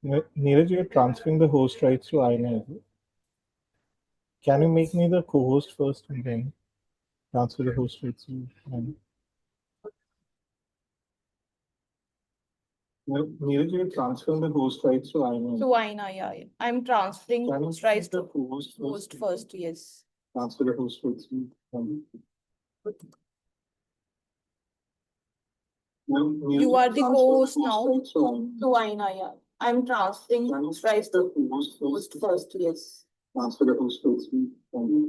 Neeraj, you're transferring the host rights to Aina. Can you make me the co-host first and then transfer the host rights to Aina? Neeraj, you're transferring the host rights to Aina. To Aina, yeah, yeah. I'm transferring Can you host rights make the to co-host host first? first, yes. Transfer the host rights to Aina. You are the co-host now to Aina, yeah. I'm transferring host rights to host first, yes. Transfer the host rights to Aina.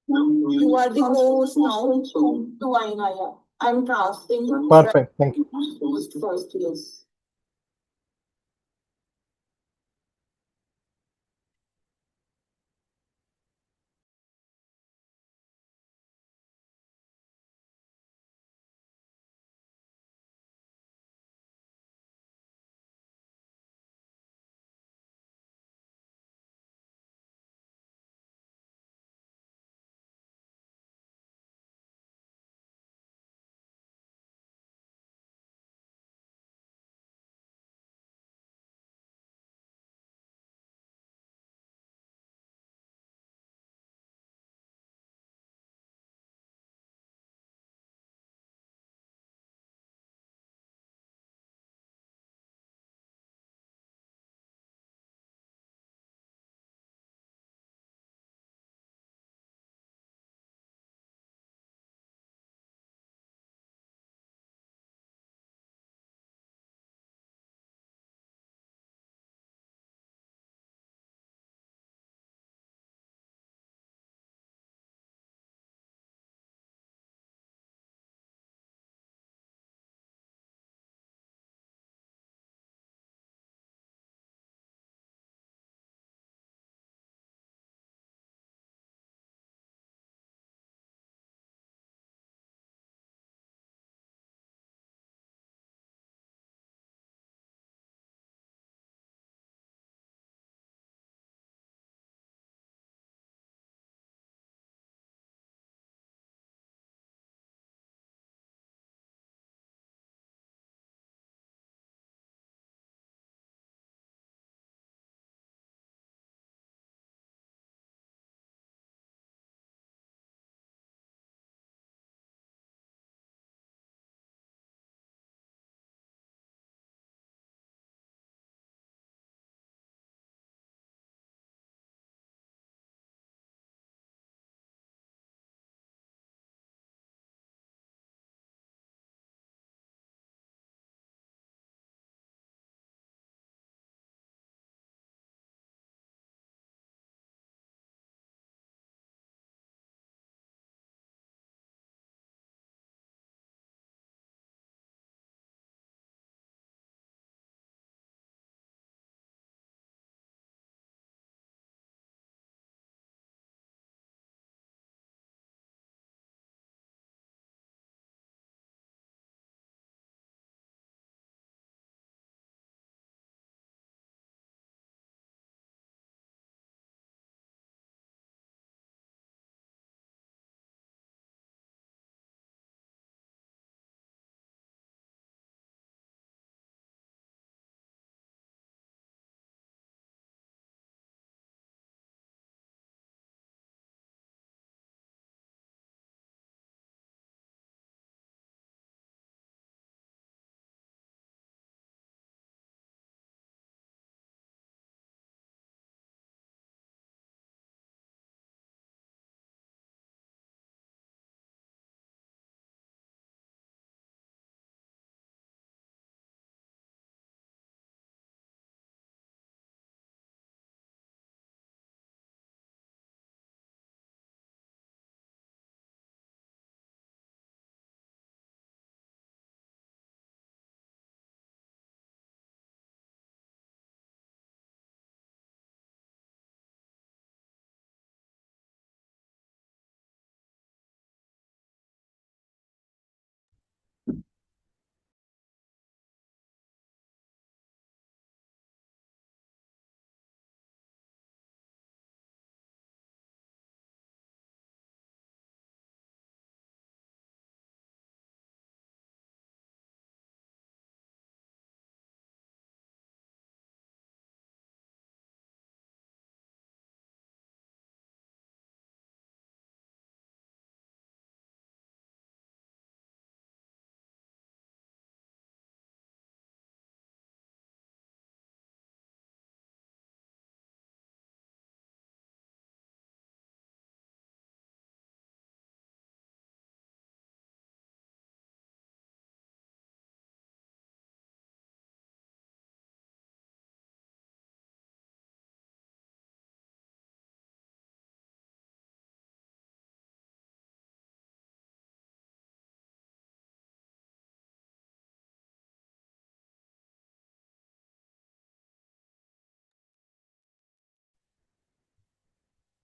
You are the co-host now to Aina, yeah. I'm transferring Perfect. Thank you. host first, yes.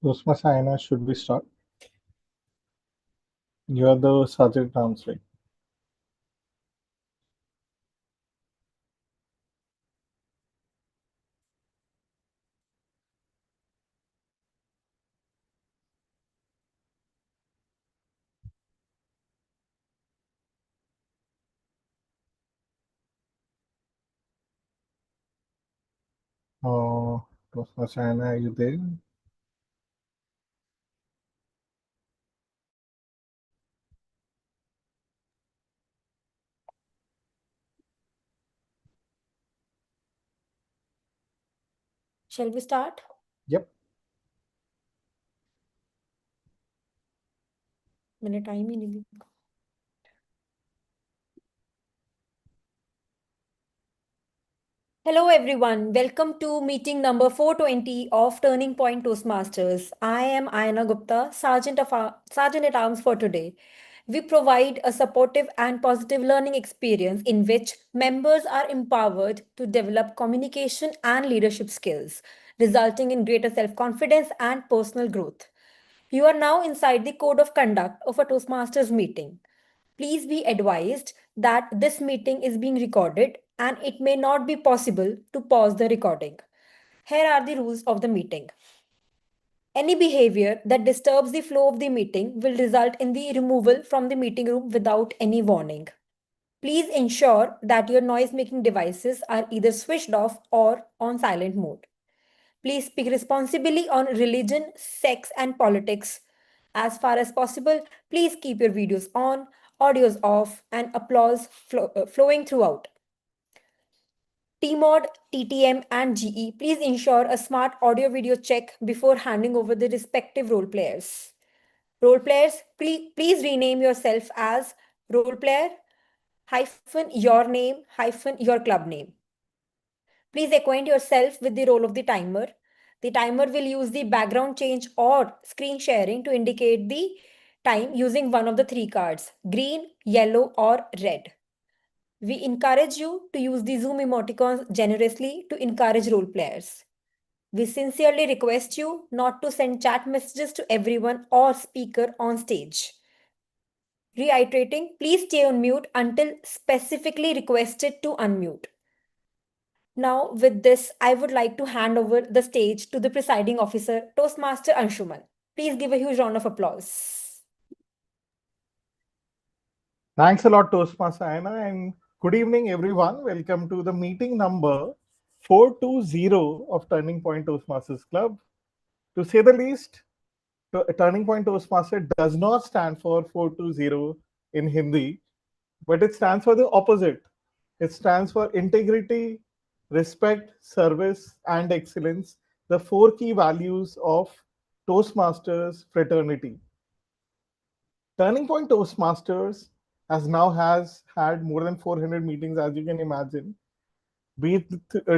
Toastmaster Aina, should we start? You are the Sergeant Arms, right? Oh, Toastmaster Aina, are you there? Shall we start? Yep. मैंने time ही नहीं लिया. Hello everyone, welcome to meeting number 420 of Turning Point Toastmasters. I am Ayana Gupta, Sergeant at Arms for today. We provide a supportive and positive learning experience in which members are empowered to develop communication and leadership skills, resulting in greater self-confidence and personal growth. You are now inside the code of conduct of a Toastmasters meeting. Please be advised that this meeting is being recorded and it may not be possible to pause the recording. Here are the rules of the meeting. Any behavior that disturbs the flow of the meeting will result in the removal from the meeting room without any warning. Please ensure that your noise making devices are either switched off or on silent mode. Please speak responsibly on religion, sex, and politics. As far as possible, please keep your videos on, audios off, and applause flowing throughout. TMOD, TTM, and GE, please ensure a smart audio video check before handing over the respective role players. Role players, please rename yourself as role player hyphen your name hyphen your club name. Please acquaint yourself with the role of the timer. The timer will use the background change or screen sharing to indicate the time using one of the three cards green, yellow, or red. We encourage you to use the Zoom emoticons generously to encourage role players. We sincerely request you not to send chat messages to everyone or speaker on stage. Reiterating, please stay on mute until specifically requested to unmute. Now, with this, I would like to hand over the stage to the presiding officer, Toastmaster Anshuman. Please give a huge round of applause. Thanks a lot, Toastmaster Aina, and good evening, everyone. Welcome to the meeting number 420 of Turning Point Toastmasters Club. To say the least, Turning Point Toastmaster does not stand for 420 in Hindi, but it stands for the opposite. It stands for integrity, respect, service, and excellence, the four key values of Toastmasters fraternity. Turning Point Toastmasters has had more than 400 meetings, as you can imagine, be it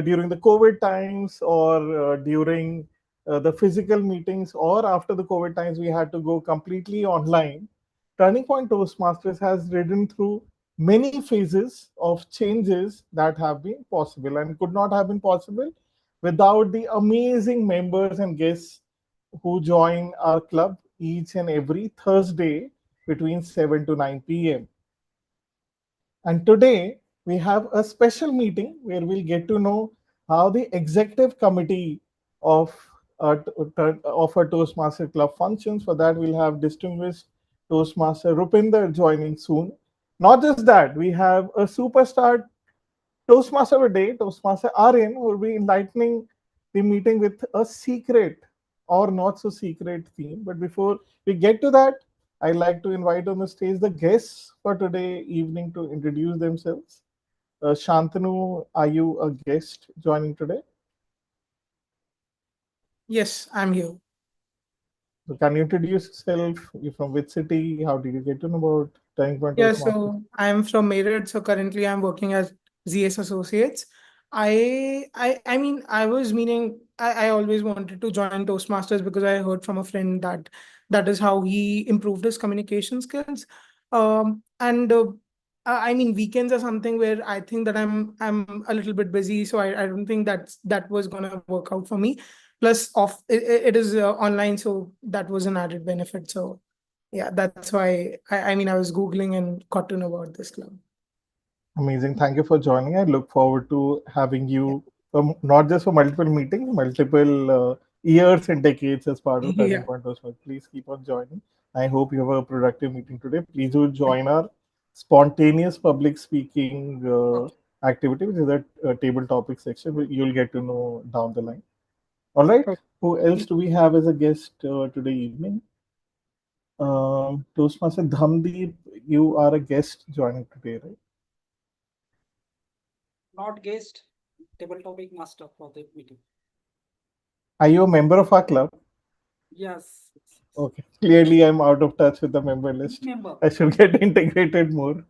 during the COVID times or during the physical meetings, or after the COVID times, we had to go completely online. Turning Point Toastmasters has ridden through many phases of changes that have been possible and could not have been possible without the amazing members and guests who join our club each and every Thursday between 7 to 9 p.m. And today we have a special meeting where we'll get to know how the executive committee of a Toastmaster Club functions. For that, we'll have distinguished Toastmaster Rupinder joining soon. Not just that, we have a superstar Toastmaster of the day, Toastmaster Aaryan, who will be enlightening the meeting with a secret or not so secret theme. But before we get to that, I'd like to invite on the stage the guests for today evening to introduce themselves. Shantanu, are you a guest joining today? Yes, I'm here. So can you introduce yourself? You're from which city? How did you get to know about Turning Point Yeah, Toastmasters? so I'm from Meerut. So currently I'm working as ZS Associates. I mean, I was meaning I always wanted to join Toastmasters because I heard from a friend that that is how he improved his communication skills. And I mean, weekends are something where I think that I'm a little bit busy, so I don't think that was gonna work out for me. plus it is online, so that was an added benefit. So yeah, that's why I mean I was Googling and got to know about this club. Amazing. Thank you for joining. I look forward to having Yeah. you, not just for multiple meetings, multiple years and decades as part of Turning Yeah. Point Toastmasters. Please keep on joining. I hope you have a productive meeting today. Please do join our spontaneous public speaking Okay. activity, which is that table topic section. You'll get to know down the line. All right. Okay. Who else do we have as a guest today evening? Toastmaster Dhamdeep, you are a guest joining today, right? Not guest, table topic master for the meeting. Are you a member of our club? Yes. Okay. Clearly, I'm out of touch with the member list. Member. I should get integrated more.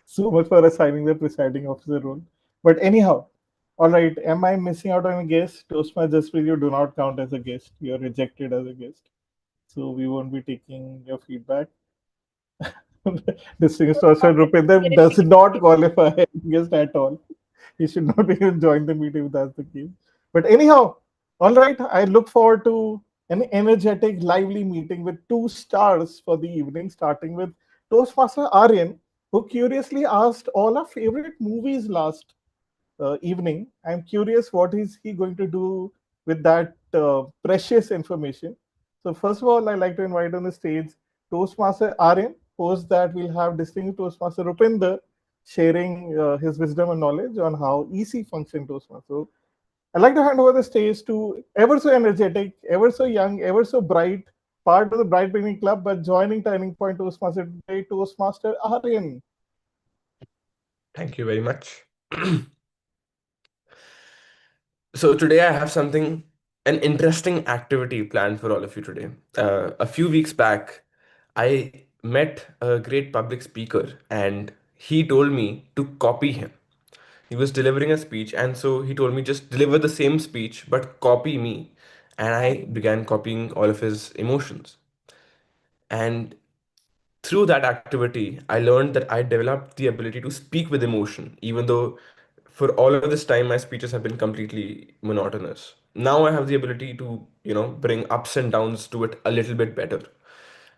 So much for assigning the presiding officer role. But anyhow, all right. Am I missing out on a guest? Toastmaster just with you do not count as a guest. You're rejected as a guest. So we won't be taking your feedback. Distinguished Toastmaster Rupinder does not qualify as a guest at all. He should not even join the meeting if that's the case. But anyhow, all right. I look forward to an energetic, lively meeting with 2 stars for the evening, starting with Toastmaster Aaryan, who curiously asked all our favorite movies last evening. I'm curious what is he going to do with that precious information. So first of all, I'd like to invite on the stage Toastmaster Aaryan. Post that we'll have distinguished Toastmaster Rupinder sharing his wisdom and knowledge on how EC function Toastmaster. So I'd like to hand over the stage to ever so energetic, ever so young, ever so bright, part of the Bright Beginning Club, but joining Turning Point Toastmaster today, Toastmaster Aaryan. Thank you very much. So today I have an interesting activity planned for all of you today. A few weeks back, I met a great public speaker and he told me to copy him. He was delivering a speech, and so he told me just deliver the same speech but copy me. And I began copying all of his emotions. And through that activity, I learned that I developed the ability to speak with emotion, even though for all of this time my speeches have been completely monotonous. Now I have the ability to, bring ups and downs to it a little bit better.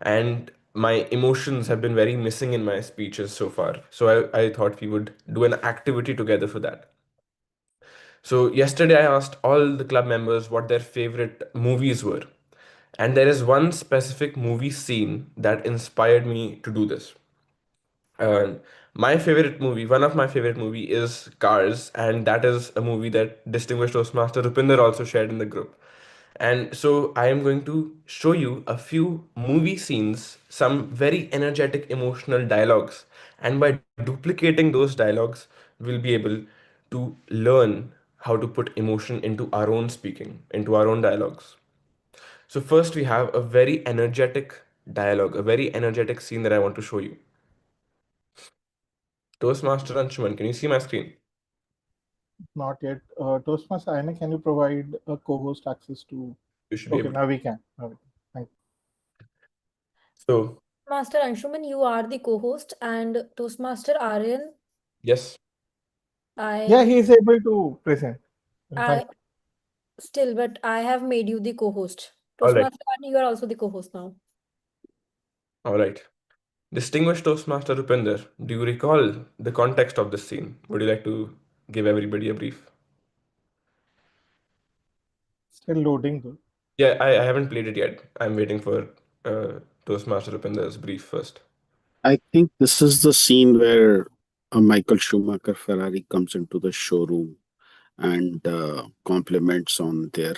And my emotions have been very missing in my speeches so far. So I thought we would do an activity together for that. So yesterday I asked all the club members what their favorite movies were. And there is one specific movie scene that inspired me to do this. And one of my favorite movie is Cars, and that is a movie that distinguished Toastmaster Rupinder also shared in the group. And so I am going to show you a few movie scenes, some very energetic emotional dialogues, and by duplicating those dialogues, we'll be able to learn how to put emotion into our own speaking, into our own dialogues. So first we have a very energetic dialogue, a very energetic scene that I want to show you. Toastmaster Anshuman, can you see my screen? Not yet. Toastmaster Aina, can you provide a co-host access to? You should be Okay, able to. now we can. Now we can. Thank you. So, Master Anshuman, you are the co-host, and Toastmaster Aryan, yes. Yeah, I, he is able to present. In I fact, still, but I have made you the co-host. All right. Toastmaster Aryan, you are also the co-host now. All right. Distinguished Toastmaster Rupinder, do you recall the context of this scene? Would you like to give everybody a brief? still loading though. Yeah, I haven't played it yet. I'm waiting for Toastmaster Rupinder's brief first. I think this is the scene where Michael Schumacher Ferrari comes into the showroom and compliments on their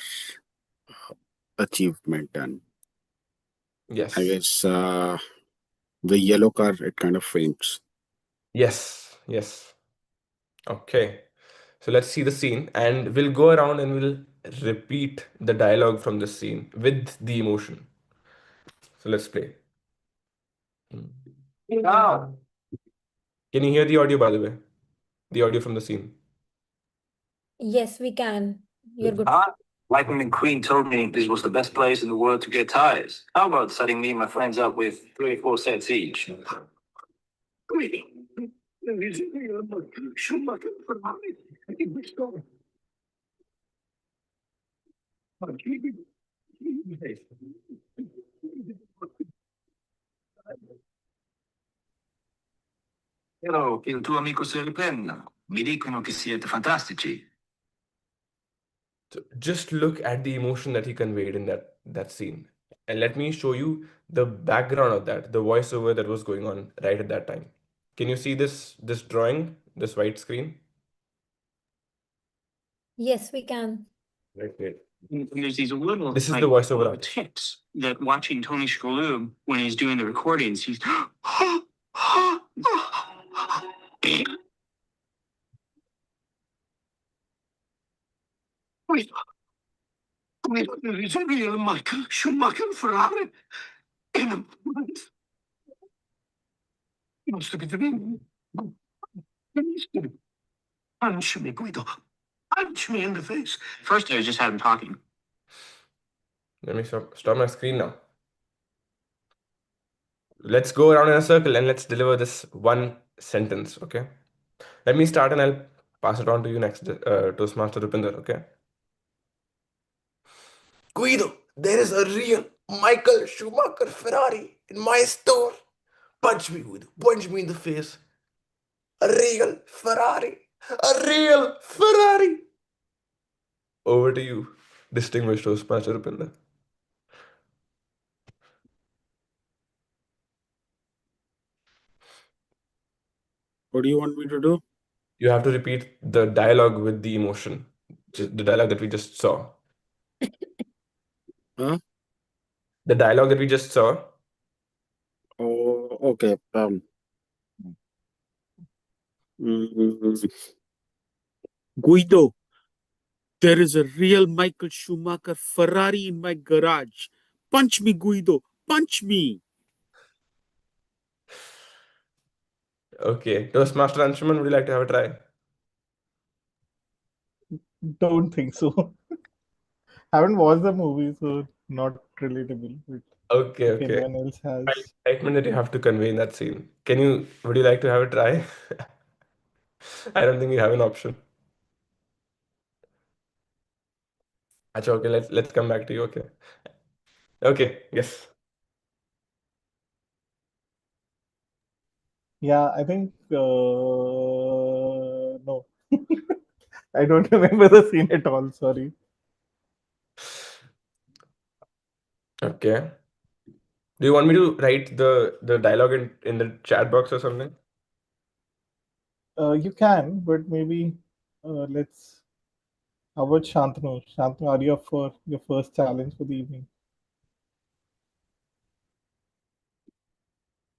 achievement. And I Yes. guess the yellow car, it kind of faints. Yes. Yes. Okay. So let's see the scene and we'll go around and we'll repeat the dialogue from the scene with the emotion. So let's play. Now. Can you hear the audio, by the way? The audio from the scene. Yes, we can. You're good. Lightning McQueen told me this was the best place in the world to get tires. How about setting me and my friends up with 3 or 4 sets each? Hello, il tuo amico si riprenda. Mi dicono che siete fantastici. So just look at the emotion that he conveyed in that scene. And let me show you the background of that, the voiceover that was going on right at that time. Can you see this drawing, this white screen? Yes, we can. Right. And there's these little This is the voiceover artist. tips that watching Tony Shalhoub when he's doing the recordings, he's It's a real Michael Schumacher Ferrari in a must have been punch me, Guido. Punch me in the face. First, I just had him talking. Let me stop my screen now. Let's go around in a circle and let's deliver this one sentence, okay? Let me start and I'll pass it on to you next, Toastmaster Rupinder, okay? Guido, there is a real Michael Schumacher Ferrari in my store. Punch me, Guido. Punch me in the face. A real Ferrari. A real Ferrari. Over to you, distinguished Toastmaster Rupinder. What do you want me to do? You have to repeat the dialogue with the emotion, the dialogue that we just saw. Huh? The dialogue that we just saw. Oh, okay. Mm, Guido, there is a real Michael Schumacher Ferrari in my garage. Punch me, Guido. Punch me. Okay. Toastmaster Anshuman, would you like to have a try? Don't think so. Haven't watched the movie, so not relatable. But Okay, if okay. anyone else has, Excitement that you have to convey in that scene. Would you like to have a try? I don't think you have an option. Acha, okay, let's come back to you, okay. Okay, yes. yeah, I think no, I don't remember the scene at all. Sorry. Okay. Do you want me to write the dialogue in the chat box or something? You can, but maybe let's. How about Shantanu? Shantanu, are you up for your first challenge for the evening?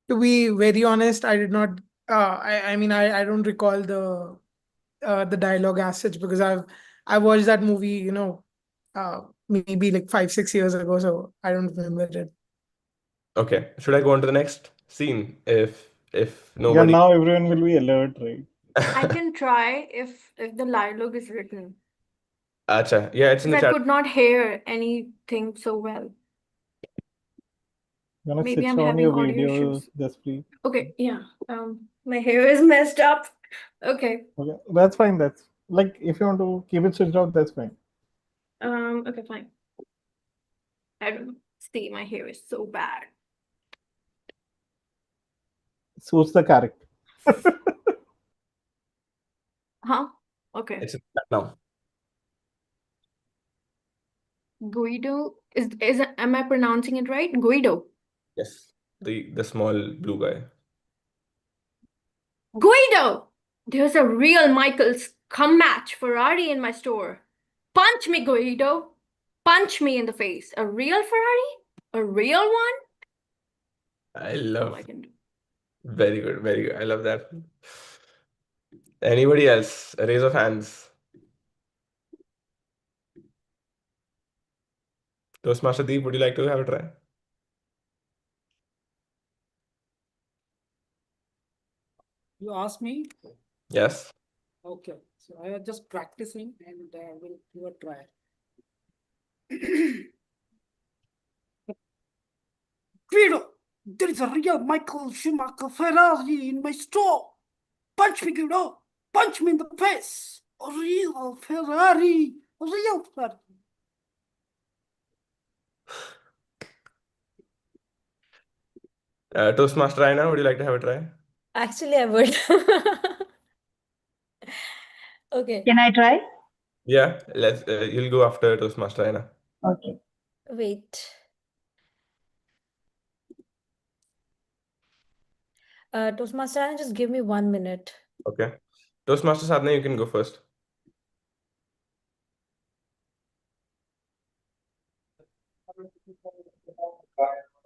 To be very honest, I did not. I mean, I don't recall the dialogue as such because I watched that movie, maybe like 5-6 years ago, so I don't remember it. Okay. Should I go on to the next scene if Yeah, nobody now everyone will be alert, right? I can try if the dialogue is written. Acha, yeah, it's in the Because I chat. could not hear anything so well. You wanna Maybe switch I'm on having your audio video, issues. Jaspreet? Okay, yeah. My hair is messed up. Okay. Okay, that's fine. That's like if you want to keep it switched off, that's fine. Okay, fine. I don't know. See, my hair is so bad. Suits the character. Huh? Okay. It's in the chat now. Guido is am I pronouncing it right? Guido. Yes. The small blue guy. Guido! There's a real Michael's come match Ferrari in my store. Punch me, Guido. Punch me in the face. A real Ferrari? A real one? I Oh, love I can do. Very good, very good. I love that. Anybody else? A raise of hands. Toastmaster Deep, would you like to have a try? You ask me? Yes. Okay. So I am just practicing and will do a try. Guido, there is a real Michael Schumacher Ferrari in my store. Punch me, Guido. Punch me in the face. A real Ferrari. A real Ferrari. Toastmaster Aina, would you like to have a try? Actually, I would. Okay, Can I try? Yeah, you'll go after Toastmaster Aina. Okay. wait. Toastmaster, Anand, just give me 1 minute. Okay. Toastmaster Sadhna, you can go first.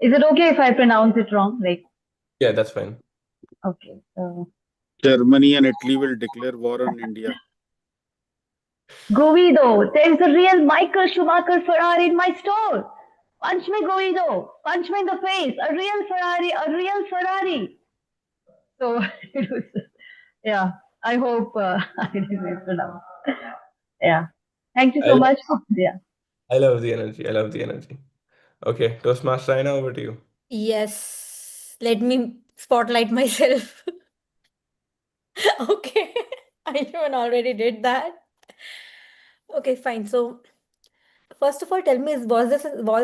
Is it okay if I pronounce it wrong? Like, Yeah, that's fine. okay. Germany and Italy will declare war on India. Guido, there is a real Michael Schumacher Ferrari in my store. Punch me, Guido. Punch me in the face. A real Ferrari, a real Ferrari. So, it was, yeah, I hope I didn't mispronounce. Yeah. Thank you so I, much. Yeah. I love the energy. I love the energy. Okay, Toastmaster Aina, over to you. Yes, let me spotlight myself. Okay, I even already did that. Okay, fine. So, first of all, tell me, was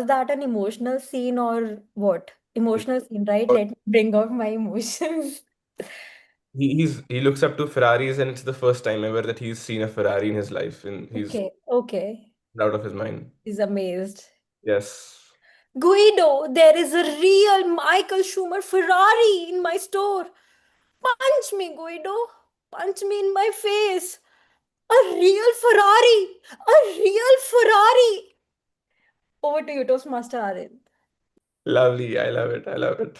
that an emotional scene or what? Emotional scene, right? Let me bring out my emotions. He looks up to Ferraris, and it's the first time ever that he's seen a Ferrari in his life, and he's Okay. out of his mind. He's amazed. Yes. Guido, there is a real Michael Schumacher Ferrari in my store. Punch me, Guido. Punch me in my face. A real Ferrari. A real Ferrari. Over to you, Toastmaster Aaryan. Lovely. I love it. I love it.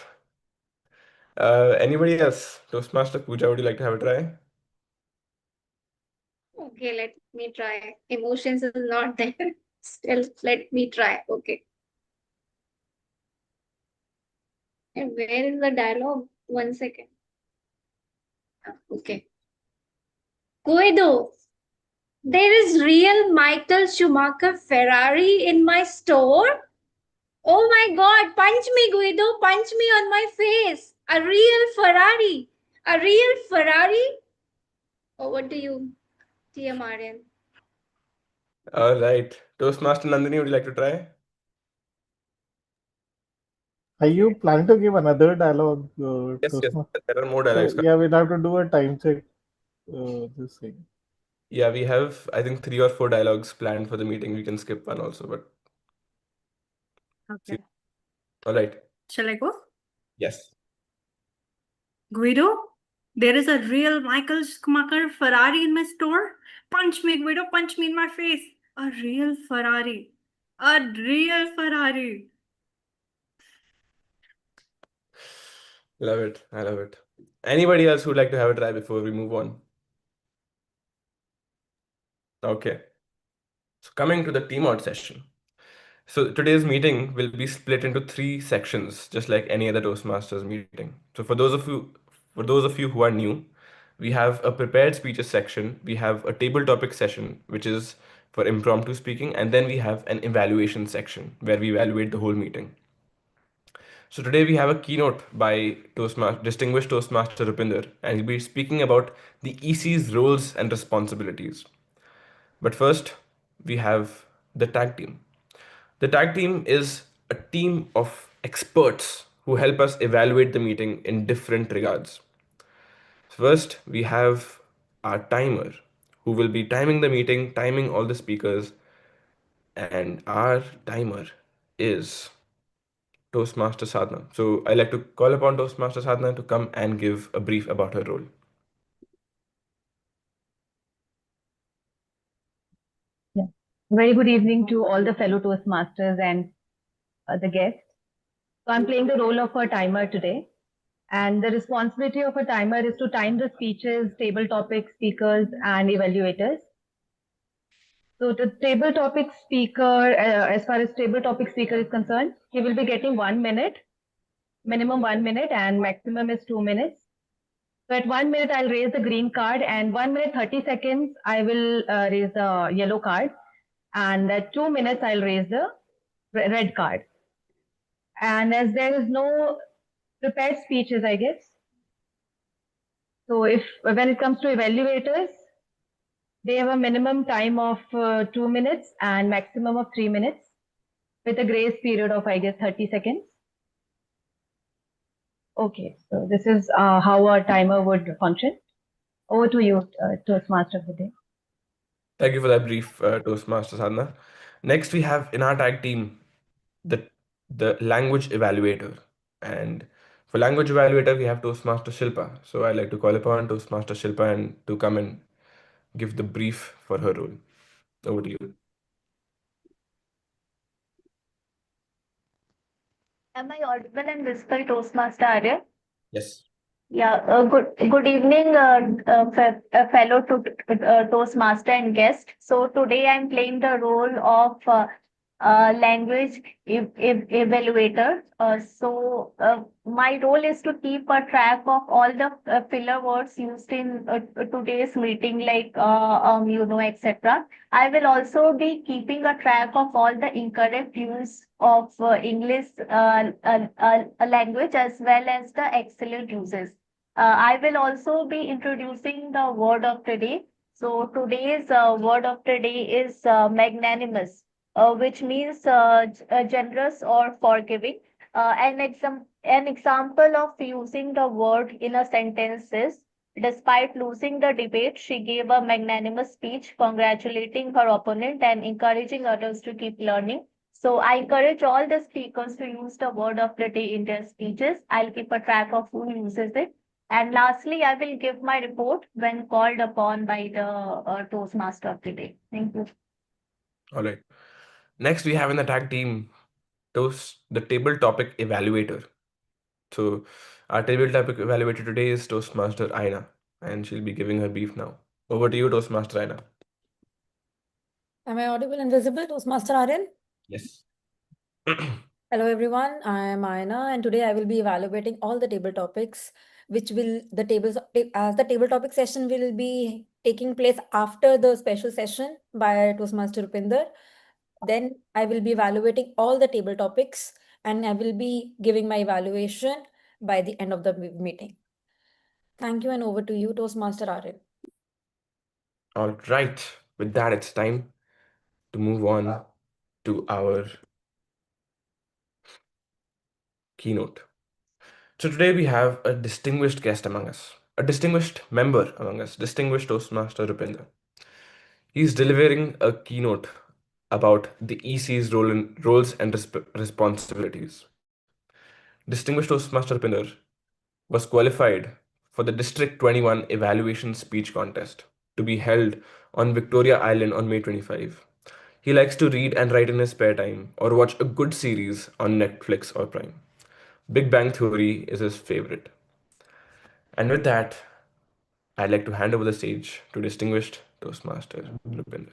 Anybody else? Toastmaster Pooja, would you like to have a try? Okay, let me try. Emotions is not there. Still, let me try. Okay. And where is the dialogue? 1 second. Okay. Guido, there is real Michael Schumacher Ferrari in my store. Oh my God, punch me, Guido, punch me on my face. A real Ferrari. A real Ferrari. Over to you, TM Aaryan. All right. Toastmaster Nandini, would you like to try? Are you planning to give another dialogue, Yes, yes. Tosma? There are more So, dialogues. yeah, we'll have to do a time check. This thing. Yeah, we have, I think, 3 or 4 dialogues planned for the meeting. We can skip one also, but Okay. all right. Shall I go? Yes. Guido, there is a real Michael Schumacher Ferrari in my store. Punch me, Guido, punch me in my face. A real Ferrari. A real Ferrari. Love it. I love it. Anybody else who'd like to have a try before we move on? Okay. So coming to the team out session. So today's meeting will be split into 3 sections, just like any other Toastmasters meeting. So for those of you who are new, we have a prepared speeches section, we have a table topic session, which is for impromptu speaking, and then we have an evaluation section where we evaluate the whole meeting. So today we have a keynote by distinguished Toastmaster Rupinder, and he'll be speaking about the EC's roles and responsibilities. But first, we have the tag team. The tag team is a team of experts who help us evaluate the meeting in different regards. First, we have our timer who will be timing the meeting, timing all the speakers, and our timer is Toastmaster Sadhna. So I like to call upon Toastmaster Sadhna to come and give a brief about her role. Yeah. Very good evening to all the fellow Toastmasters and the guests. So I'm playing the role of a timer today. And the responsibility of a timer is to time the speeches, table topics, speakers, and evaluators. So the table topic speaker, as far as table topic speaker is concerned, he will be getting 1 minute, minimum 1 minute, and maximum is 2 minutes. So at 1 minute, I'll raise the green card, and 1 minute 30 seconds, I will raise the yellow card, and at 2 minutes, I'll raise the red card. And as there is no prepared speeches, I guess. So when it comes to evaluators, they have a minimum time of 2 minutes and maximum of 3 minutes with a grace period of, I guess, 30 seconds. Okay, so this is how a timer would function. Over to you, Toastmaster of the day. Thank you for that brief, Toastmaster Sadhna. Next, we have in our tag team the language evaluator, and for language evaluator we have Toastmaster Shilpa. So I'd like to call upon Toastmaster Shilpa and to come and give the brief for her role. Over to you. Am I audible and visible, Toastmaster Aaryan? Yes. Yeah, good evening, fellow Toastmaster and guest. So today I'm playing the role of language evaluator. My role is to keep a track of all the filler words used in today's meeting, like etc. I will also be keeping a track of all the incorrect use of English language as well as the excellent uses. I will also be introducing the word of the day. So today's word of the day is magnanimous, which means generous or forgiving. An example of using the word in a sentence is, despite losing the debate, she gave a magnanimous speech congratulating her opponent and encouraging others to keep learning. So I encourage all the speakers to use the word of the day in their speeches. I'll keep a track of who uses it. And lastly, I will give my report when called upon by the Toastmaster of the day. Thank you. All right. Next, we have in the tag team the table topic evaluator. So our table topic evaluator today is Toastmaster Aina, and she'll be giving her brief now. Over to you, Toastmaster Aina. Am I audible and visible, Toastmaster Aaryan? Yes. Hello everyone, I am Aina and today I will be evaluating all the table topics which will as the table topic session will be taking place after the special session by Toastmaster Rupinder. Then I will be evaluating all the table topics and I will be giving my evaluation by the end of the meeting. Thank you and over to you, Toastmaster Aaryan. All right. With that, it's time to move on to our keynote. So today we have a distinguished guest among us, a distinguished member among us, distinguished Toastmaster Rupinder. He's delivering a keynote about the EC's roles and responsibilities. Distinguished Toastmaster Rupinder was qualified for the District 21 Evaluation Speech Contest to be held on Victoria Island on May 25. He likes to read and write in his spare time or watch a good series on Netflix or Prime. Big Bang Theory is his favorite. And with that, I'd like to hand over the stage to distinguished Toastmaster Rupinder.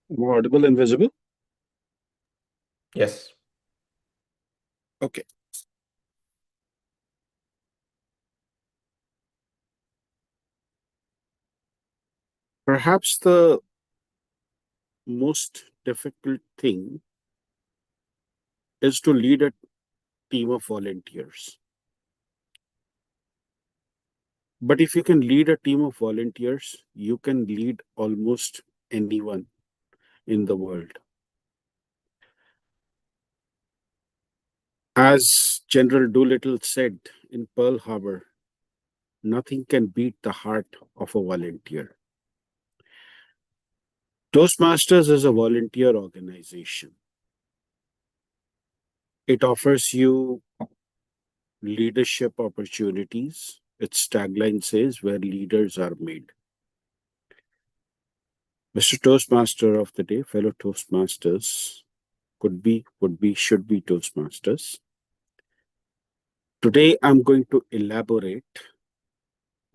More audible and visible? Yes. Okay. Perhaps the most difficult thing is to lead a team of volunteers. But if you can lead a team of volunteers, you can lead almost anyone in the world. As General Doolittle said in Pearl Harbor, nothing can beat the heart of a volunteer. Toastmasters is a volunteer organization. It offers you leadership opportunities. Its tagline says, where leaders are made. Mr. Toastmaster of the day, fellow Toastmasters, could be, would be, should be Toastmasters. Today, I'm going to elaborate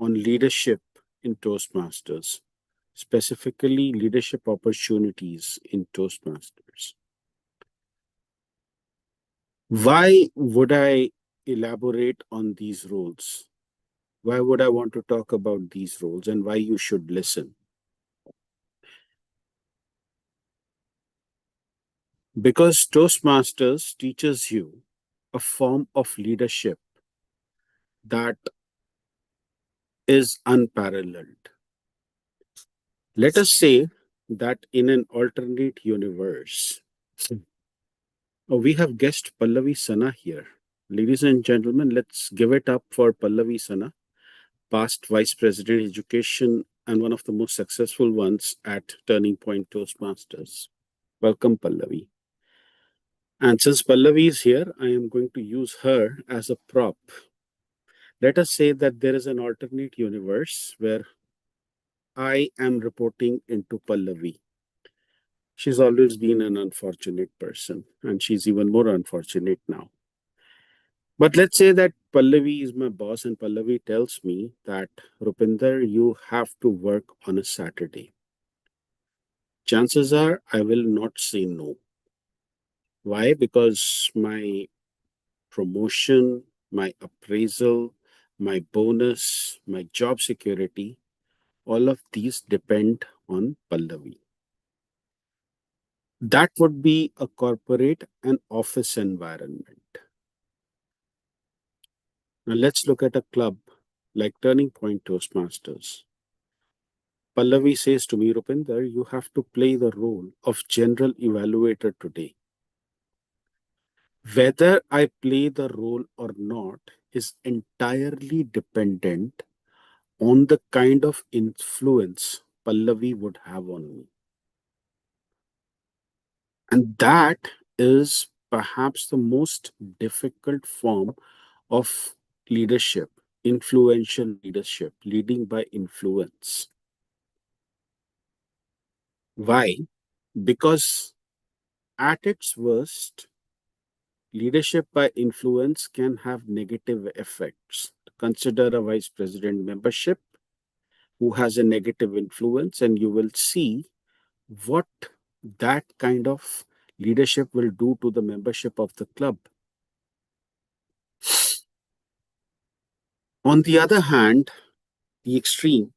on leadership in Toastmasters, specifically leadership opportunities in Toastmasters. Why would I elaborate on these roles? Why would I want to talk about these roles and why you should listen? Because Toastmasters teaches you a form of leadership that is unparalleled. Let us say that in an alternate universe, we have guest Pallavi Sana here. Ladies and gentlemen, let's give it up for Pallavi Sana, past Vice President Education and one of the most successful ones at Turning Point Toastmasters. Welcome, Pallavi. And since Pallavi is here, I am going to use her as a prop. Let us say that there is an alternate universe where I am reporting into Pallavi. She's always been an unfortunate person, and she's even more unfortunate now. But let's say that Pallavi is my boss, and Pallavi tells me that, Rupinder, you have to work on a Saturday. Chances are I will not say no. Why? Because my promotion, my appraisal, my bonus, my job security, all of these depend on Pallavi. That would be a corporate and office environment. Now let's look at a club like Turning Point Toastmasters. Pallavi says to me, Rupinder, you have to play the role of general evaluator today. Whether I play the role or not is entirely dependent on the kind of influence Pallavi would have on me. And that is perhaps the most difficult form of leadership, influential leadership, leading by influence. Why? Because at its worst, leadership by influence can have negative effects. Consider a vice president membership who has a negative influence, and you will see what that kind of leadership will do to the membership of the club. On the other hand, the extreme,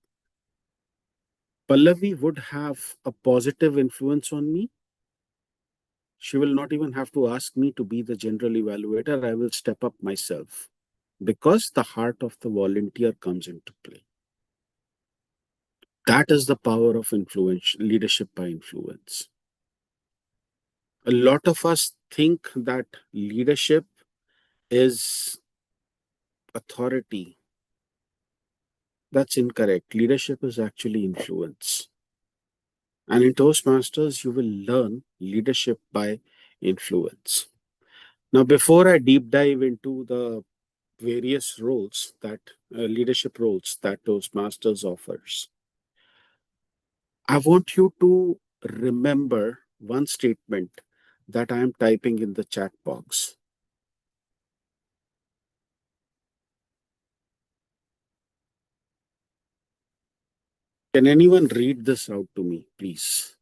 Pallavi would have a positive influence on me. She will not even have to ask me to be the general evaluator. I will step up myself because the heart of the volunteer comes into play. That is the power of influence, leadership by influence. A lot of us think that leadership is authority. That's incorrect. Leadership is actually influence. And in Toastmasters, you will learn leadership by influence. Now, before I deep dive into the various roles that leadership roles that Toastmasters offers, I want you to remember one statement that I am typing in the chat box. Can anyone read this out to me, please?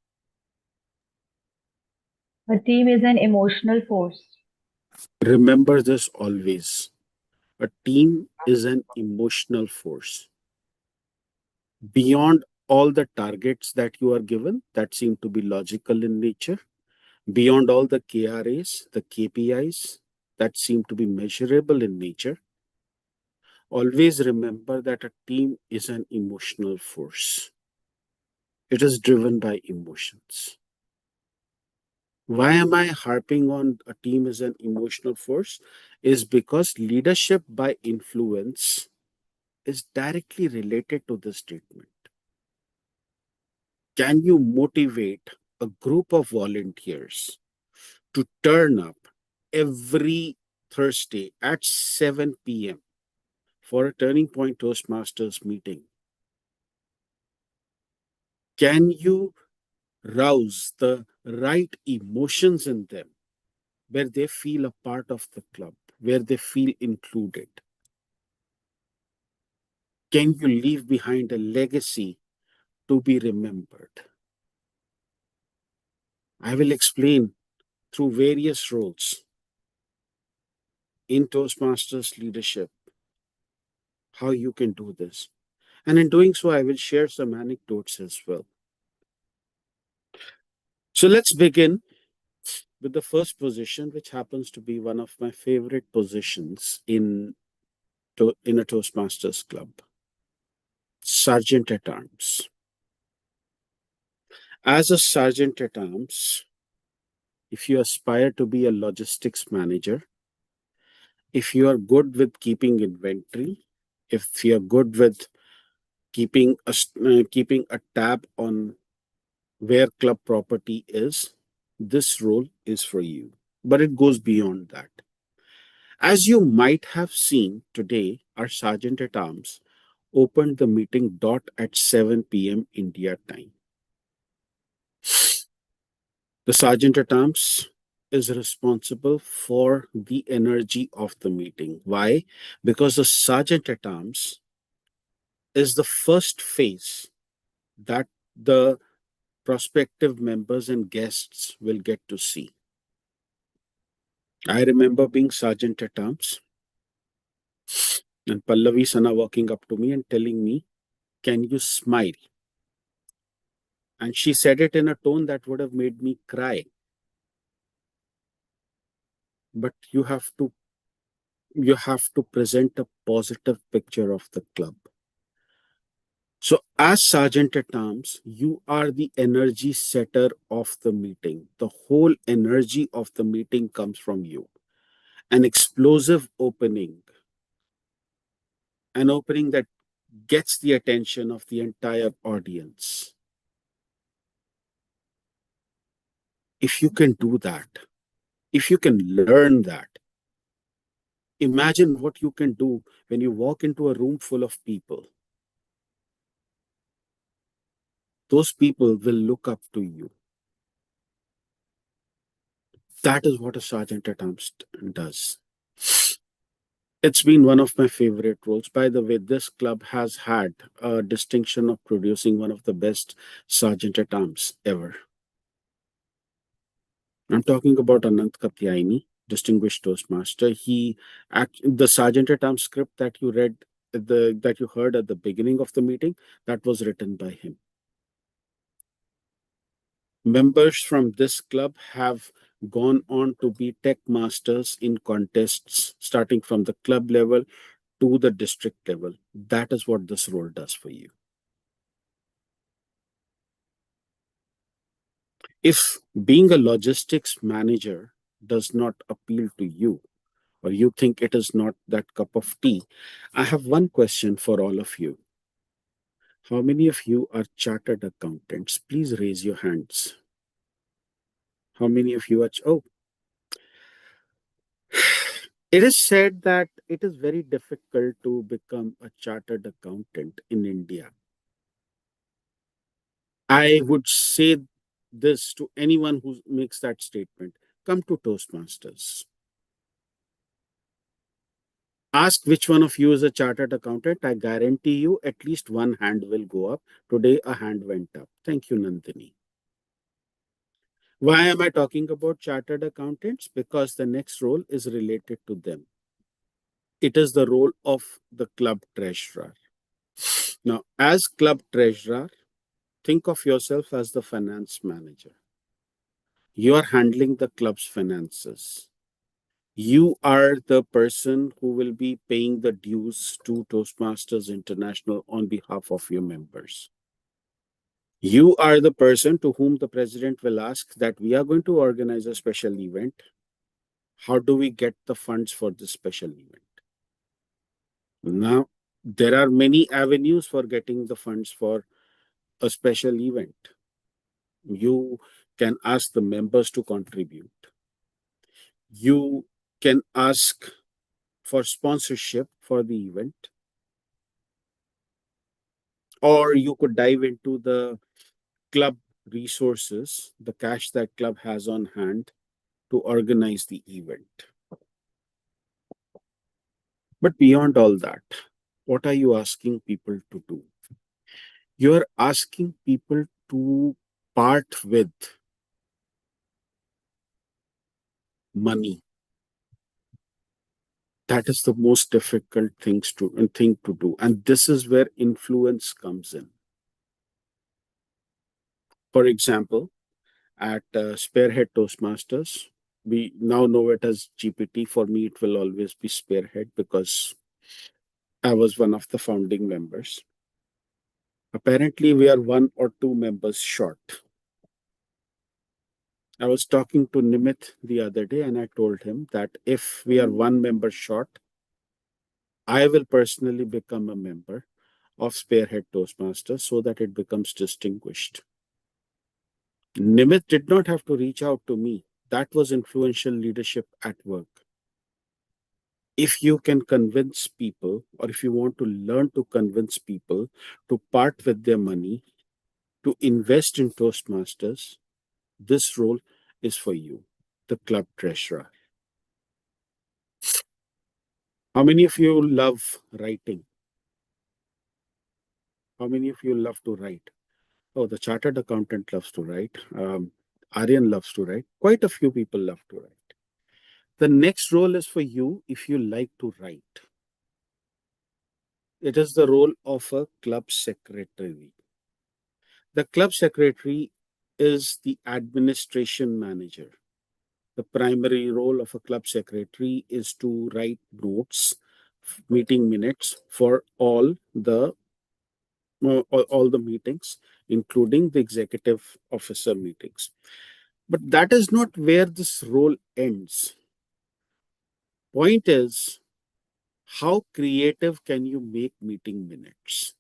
A team is an emotional force. Remember this always. A team is an emotional force. Beyond all the targets that you are given that seem to be logical in nature, beyond all the KRAs, the KPIs that seem to be measurable in nature, always remember that a team is an emotional force. It is driven by emotions. Why am I harping on a team as an emotional force? Is because leadership by influence is directly related to this statement. Can you motivate a group of volunteers to turn up every Thursday at 7 p.m. for a Turning Point Toastmasters meeting? Can you rouse the right emotions in them where they feel a part of the club, where they feel included? Can you leave behind a legacy to be remembered? I will explain through various roles in Toastmasters leadership how you can do this. And in doing so, I will share some anecdotes as well. So let's begin with the first position, which happens to be one of my favorite positions in a Toastmasters club. Sergeant at Arms. As a Sergeant at Arms, if you aspire to be a logistics manager, If you are good with keeping inventory, if you're good with keeping a tab on where club property is, this role is for you. But it goes beyond that. As you might have seen today, our Sergeant at Arms opened the meeting dot at 7 p.m. India time. The Sergeant at Arms is responsible for the energy of the meeting. Why? Because the Sergeant at Arms is the first phase that the prospective members and guests will get to see. I remember being Sergeant at Arms and Pallavi Sana walking up to me and telling me, "Can you smile?" And she said it in a tone that would have made me cry. But you have to present a positive picture of the club. So, as Sergeant at Arms, you are the energy setter of the meeting. The whole energy of the meeting comes from you. An explosive opening, an opening that gets the attention of the entire audience. If you can do that, if you can learn that, imagine what you can do when you walk into a room full of people. Those people will look up to you. That is what a Sergeant at Arms does. It's been one of my favorite roles. By the way, this club has had a distinction of producing one of the best Sergeant at Arms ever. I'm talking about Anant Katyayani, distinguished Toastmaster. The Sergeant at Arms script that you read, that you heard at the beginning of the meeting, that was written by him. Members from this club have gone on to be tech masters in contests, starting from the club level to the district level. That is what this role does for you. If being a logistics manager does not appeal to you, or you think it is not that cup of tea, I have one question for all of you. How many of you are chartered accountants? Please raise your hands. How many of you are? Oh, it is said that it is very difficult to become a chartered accountant in India. I would say this to anyone who makes that statement: come to Toastmasters. Ask which one of you is a chartered accountant. I guarantee you at least one hand will go up. Today, a hand went up. Thank you, Nandini. Why am I talking about chartered accountants? Because the next role is related to them. It is the role of the club treasurer. Now, as club treasurer, think of yourself as the finance manager. You are handling the club's finances. You are the person who will be paying the dues to Toastmasters International on behalf of your members. You are the person to whom the president will ask that we are going to organize a special event. How do we get the funds for this special event? Now, there are many avenues for getting the funds for a special event. You can ask the members to contribute. You can ask for sponsorship for the event, or you could dive into the club resources, the cash that club has on hand to organize the event. But beyond all that, what are you asking people to do? You're asking people to part with money. That is the most difficult thing to do. And this is where influence comes in. For example, at Spearhead Toastmasters, we now know it as GPT. For me, it will always be Spearhead because I was one of the founding members. Apparently, we are one or two members short. I was talking to Nimit the other day and I told him that if we are one member short, I will personally become a member of Spearhead Toastmasters so that it becomes distinguished. Nimit did not have to reach out to me. That was influential leadership at work. If you can convince people, or if you want to learn to convince people to part with their money, to invest in Toastmasters, this role is for you, the club treasurer. How many of you love writing? How many of you love to write? Oh, the chartered accountant loves to write. Aaryan loves to write. Quite a few people love to write. The next role is for you if you like to write. It is the role of a club secretary. The club secretary is the administration manager. The primary role of a club secretary is to write notes, meeting minutes for all the meetings, including the executive officer meetings. But that is not where this role ends. Point is, how creative can you make meeting minutes?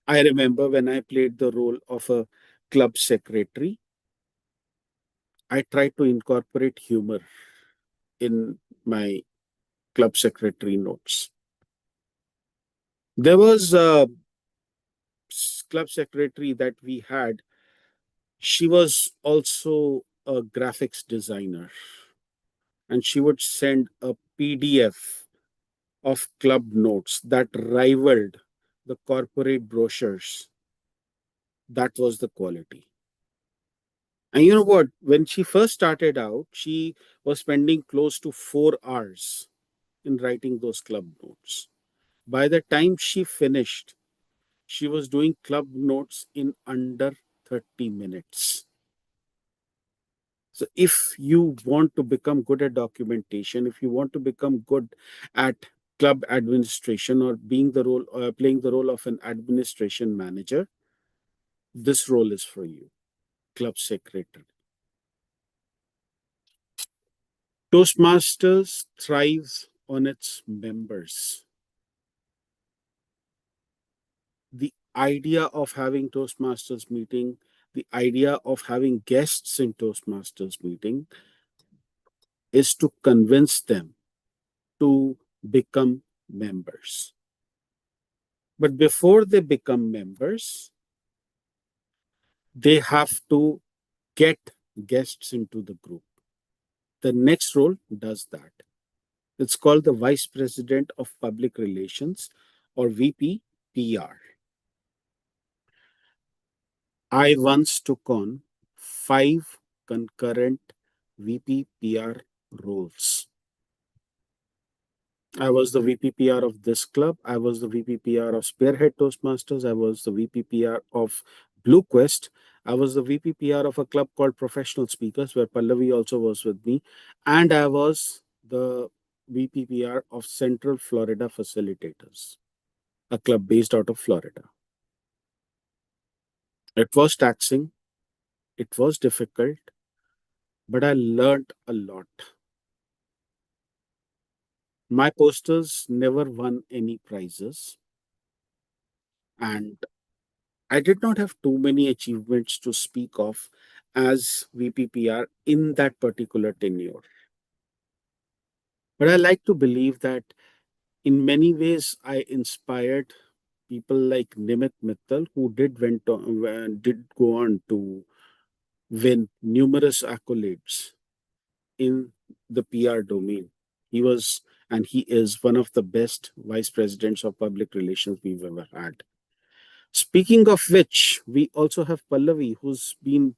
I remember when I played the role of a club secretary, I tried to incorporate humor in my club secretary notes. There was a club secretary that we had. She was also a graphics designer, and she would send a PDF of club notes that rivaled the corporate brochures. That was the quality. And you know what? When she first started out, she was spending close to 4 hours in writing those club notes. By the time she finished, she was doing club notes in under 30 minutes. So if you want to become good at documentation, if you want to become good at club administration or playing the role of an administration manager, this role is for you, club secretary. Toastmasters thrives on its members. The idea of having Toastmasters meeting, the idea of having guests in Toastmasters meeting is to convince them to become members. But before they become members, they have to get guests into the group. The next role does that. It's called the Vice President of Public Relations, or VP PR. I once took on 5 concurrent VP PR roles. I was the VP PR of this club. I was the VP PR of Spearhead Toastmasters. I was the VP PR of Blue Quest. I was the VP PR of a club called Professional Speakers, where Pallavi also was with me. And I was the VP PR of Central Florida Facilitators, a club based out of Florida. It was taxing, it was difficult, but I learned a lot. My posters never won any prizes, and I did not have too many achievements to speak of as VPPR in that particular tenure. But I like to believe that in many ways I inspired people like Nimit Mittal, who did go on to win numerous accolades in the PR domain. He was and he is one of the best vice presidents of public relations we've ever had. Speaking of which, we also have Pallavi, who's been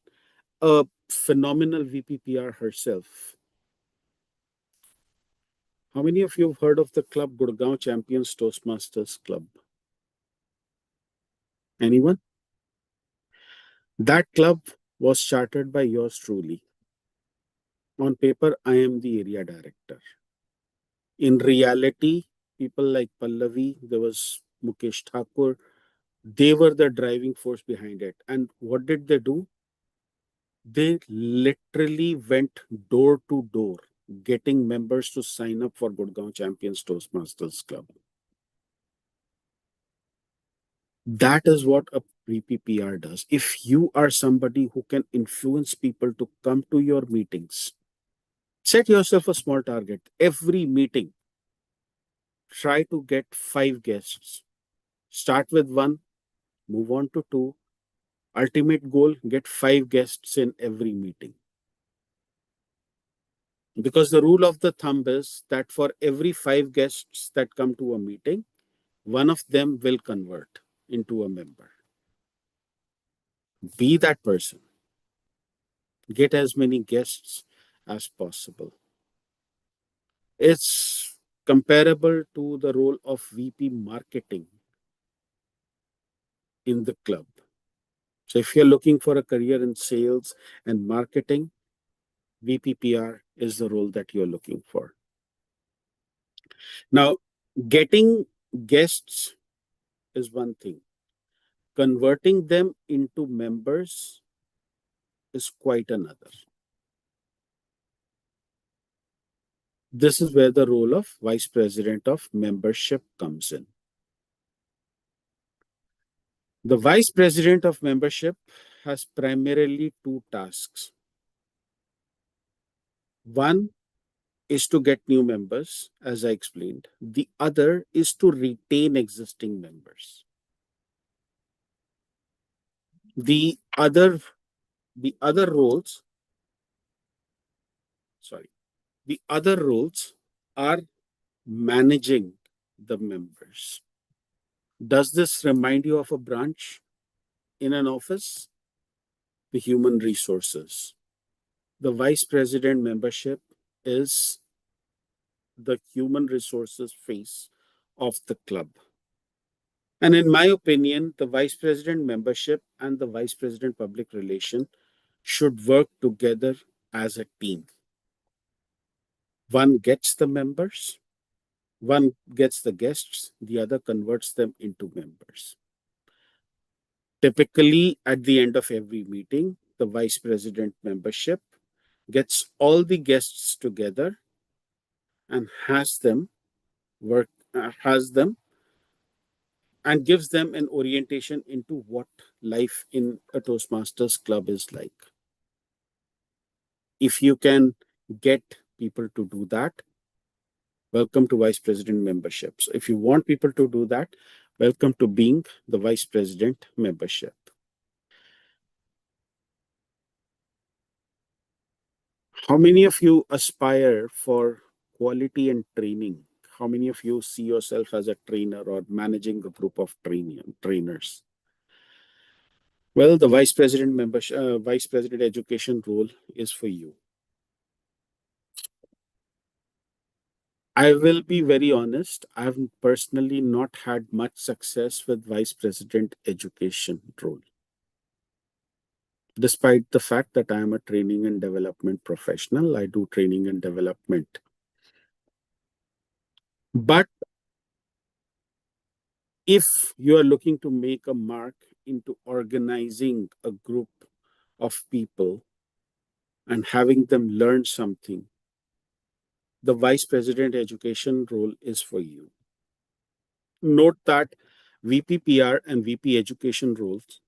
a phenomenal VPPR herself. How many of you have heard of the club Gurgaon Champions Toastmasters Club? Anyone? That club was chartered by yours truly. On paper, I am the area director. In reality, people like Pallavi, there was Mukesh Thakur, they were the driving force behind it. And what did they do? They literally went door to door, getting members to sign up for Gurgaon Champions Toastmasters Club. That is what a VPPR does. If you are somebody who can influence people to come to your meetings, set yourself a small target. Every meeting, try to get 5 guests. Start with 1, move on to 2. Ultimate goal, get 5 guests in every meeting. Because the rule of the thumb is that for every 5 guests that come to a meeting, one of them will convert into a member. Be that person. Get as many guests as possible. It's comparable to the role of VP marketing in the club. So if you're looking for a career in sales and marketing, VPPR is the role that you're looking for. Now, getting guests is one thing. Converting them into members is quite another. This is where the role of Vice President of Membership comes in. The Vice President of Membership has primarily 2 tasks. One is to get new members, as I explained. The other is to retain existing members. The other roles are managing the members. Does this remind you of a branch in an office? The human resources. The Vice President membership is the human resources face of the club. And in my opinion, the Vice President membership and the Vice President public relation should work together as a team. One gets the members, one gets the guests, the other converts them into members. Typically, at the end of every meeting, the Vice President membership gets all the guests together and has them and gives them an orientation into what life in a Toastmasters club is like. If you can get people to do that, welcome to Vice President membership. So if you want people to do that, welcome to being the Vice President membership. How many of you aspire for quality and training? How many of you see yourself as a trainer or managing a group of trainers? Well, the Vice President Vice President education role is for you. I will be very honest. I have personally not had much success with Vice President education role, despite the fact that I am a training and development professional. I do training and development. But if you are looking to make a mark into organizing a group of people and having them learn something, the Vice President education role is for you. Note that VPPR and VP education roles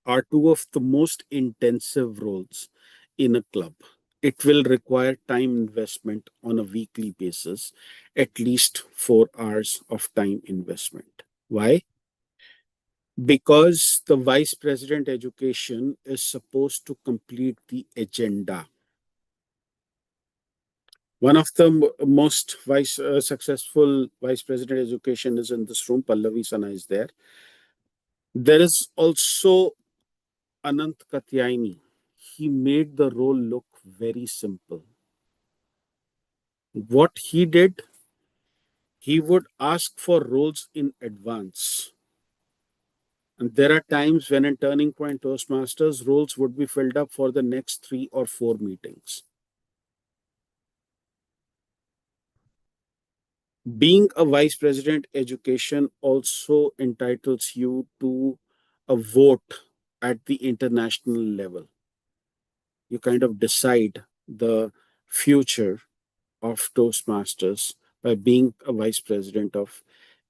are 2 of the most intensive roles in a club. It will require time investment on a weekly basis, at least 4 hours of time investment. Why? Because the Vice President education is supposed to complete the agenda. One of the most successful Vice President education is in this room. Pallavi Sana is there. There is also Anant Katyaini. He made the role look very simple. What he did, he would ask for roles in advance. And there are times when in Turning Point Toastmasters, roles would be filled up for the next 3 or 4 meetings. Being a Vice President education also entitles you to a vote at the international level. You kind of decide the future of Toastmasters by being a vice president of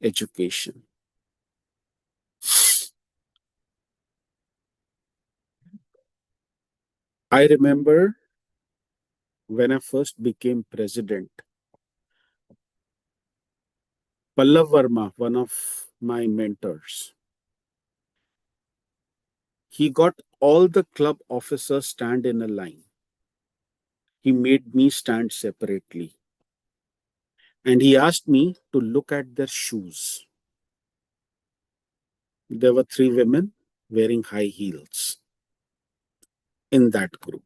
education. I remember when I first became president, Pallav Verma, one of my mentors, he got all the club officers stand in a line. He made me stand separately. And he asked me to look at their shoes. There were 3 women wearing high heels in that group.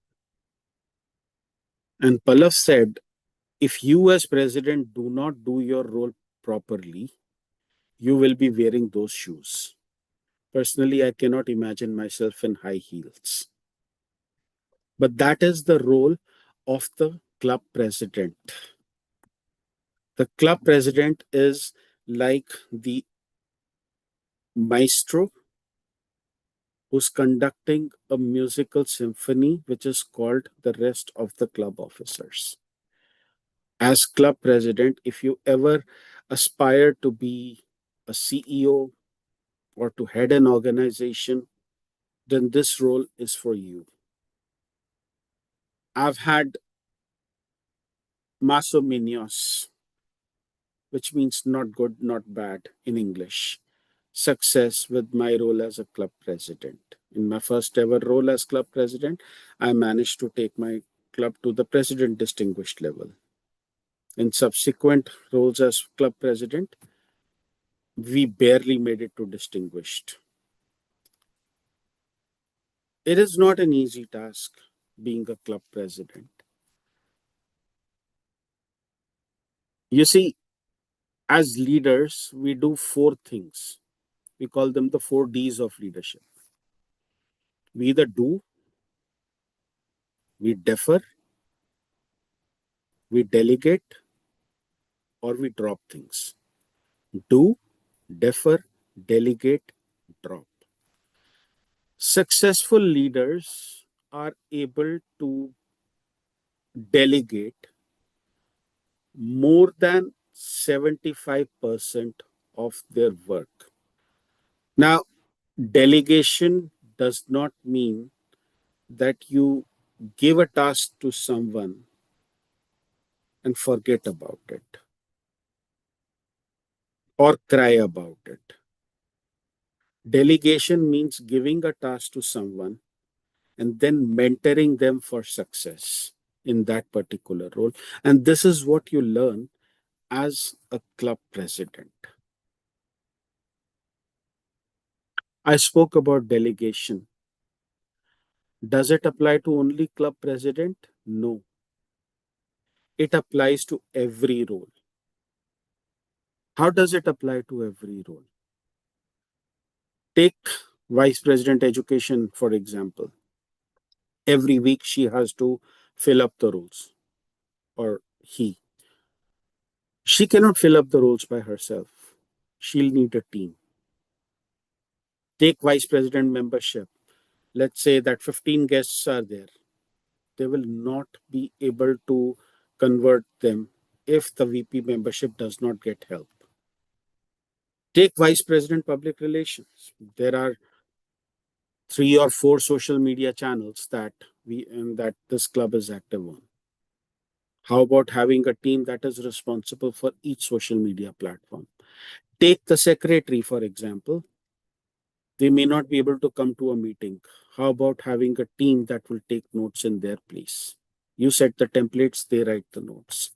And Pallav said, if you as president do not do your role properly, you will be wearing those shoes. Personally, I cannot imagine myself in high heels. But that is the role of the club president. The club president is like the maestro who's conducting a musical symphony, which is called the rest of the club officers. As club president, if you ever aspire to be a CEO or to head an organization, then this role is for you. I've had más o menos, which means not good, not bad in English, success with my role as a club president. In my first ever role as club president, I managed to take my club to the president distinguished level. In subsequent roles as club president, we barely made it to distinguished. It is not an easy task being a club president. You see, as leaders, we do 4 things. We call them the 4 Ds of leadership. We either do, we defer, we delegate, or we drop things. Do, defer, delegate, drop. Successful leaders are able to delegate more than 75% of their work. Now, delegation does not mean that you give a task to someone and forget about it or cry about it. Delegation means giving a task to someone and then mentoring them for success in that particular role. And this is what you learn as a club president. I spoke about delegation. Does it apply to only club president? No. It applies to every role. How does it apply to every role? Take Vice President Education, for example. Every week she has to fill up the roles, or he. She cannot fill up the roles by herself. She'll need a team. Take Vice President membership. Let's say that 15 guests are there. They will not be able to convert them if the VP membership does not get help. Take Vice President Public Relations. There are 3 or 4 social media channels that this club is active on. How about having a team that is responsible for each social media platform? Take the secretary, for example. They may not be able to come to a meeting. How about having a team that will take notes in their place? You set the templates, they write the notes.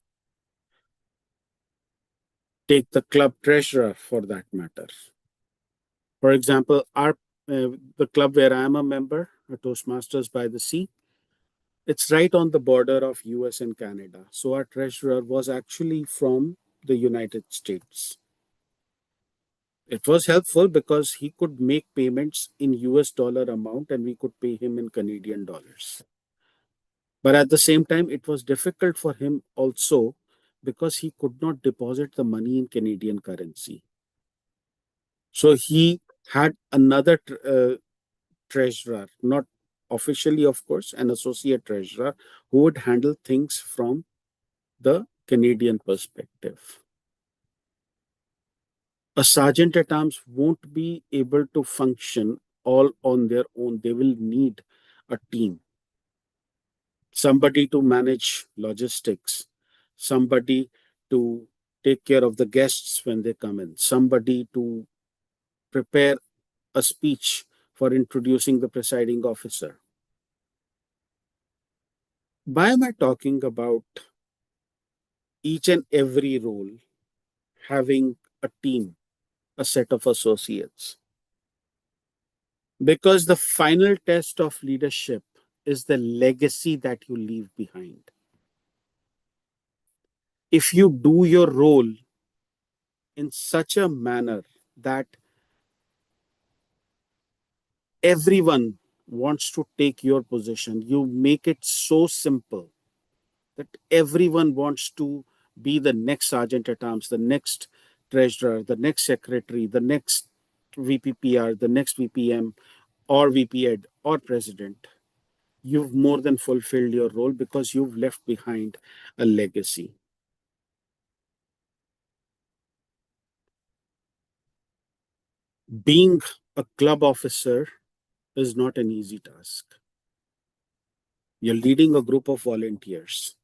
Take the club treasurer for that matter. For example, the club where I am a member, Toastmasters by the Sea, it's right on the border of US and Canada. So our treasurer was actually from the United States. It was helpful because he could make payments in US dollar amount and we could pay him in Canadian dollars. But at the same time, it was difficult for him also because he could not deposit the money in Canadian currency. So he had another treasurer, not officially, of course, an associate treasurer who would handle things from the Canadian perspective. A sergeant at arms won't be able to function all on their own. They will need a team, somebody to manage logistics, somebody to take care of the guests when they come in, somebody to prepare a speech for introducing the presiding officer. Why am I talking about each and every role having a team, a set of associates? Because the final test of leadership is the legacy that you leave behind. If you do your role in such a manner that everyone wants to take your position, you make it so simple that everyone wants to be the next sergeant at arms, the next treasurer, the next secretary, the next VPPR, the next VPM, or VP Ed, or president. You've more than fulfilled your role because you've left behind a legacy. Being a club officer is not an easy task. You're leading a group of volunteers.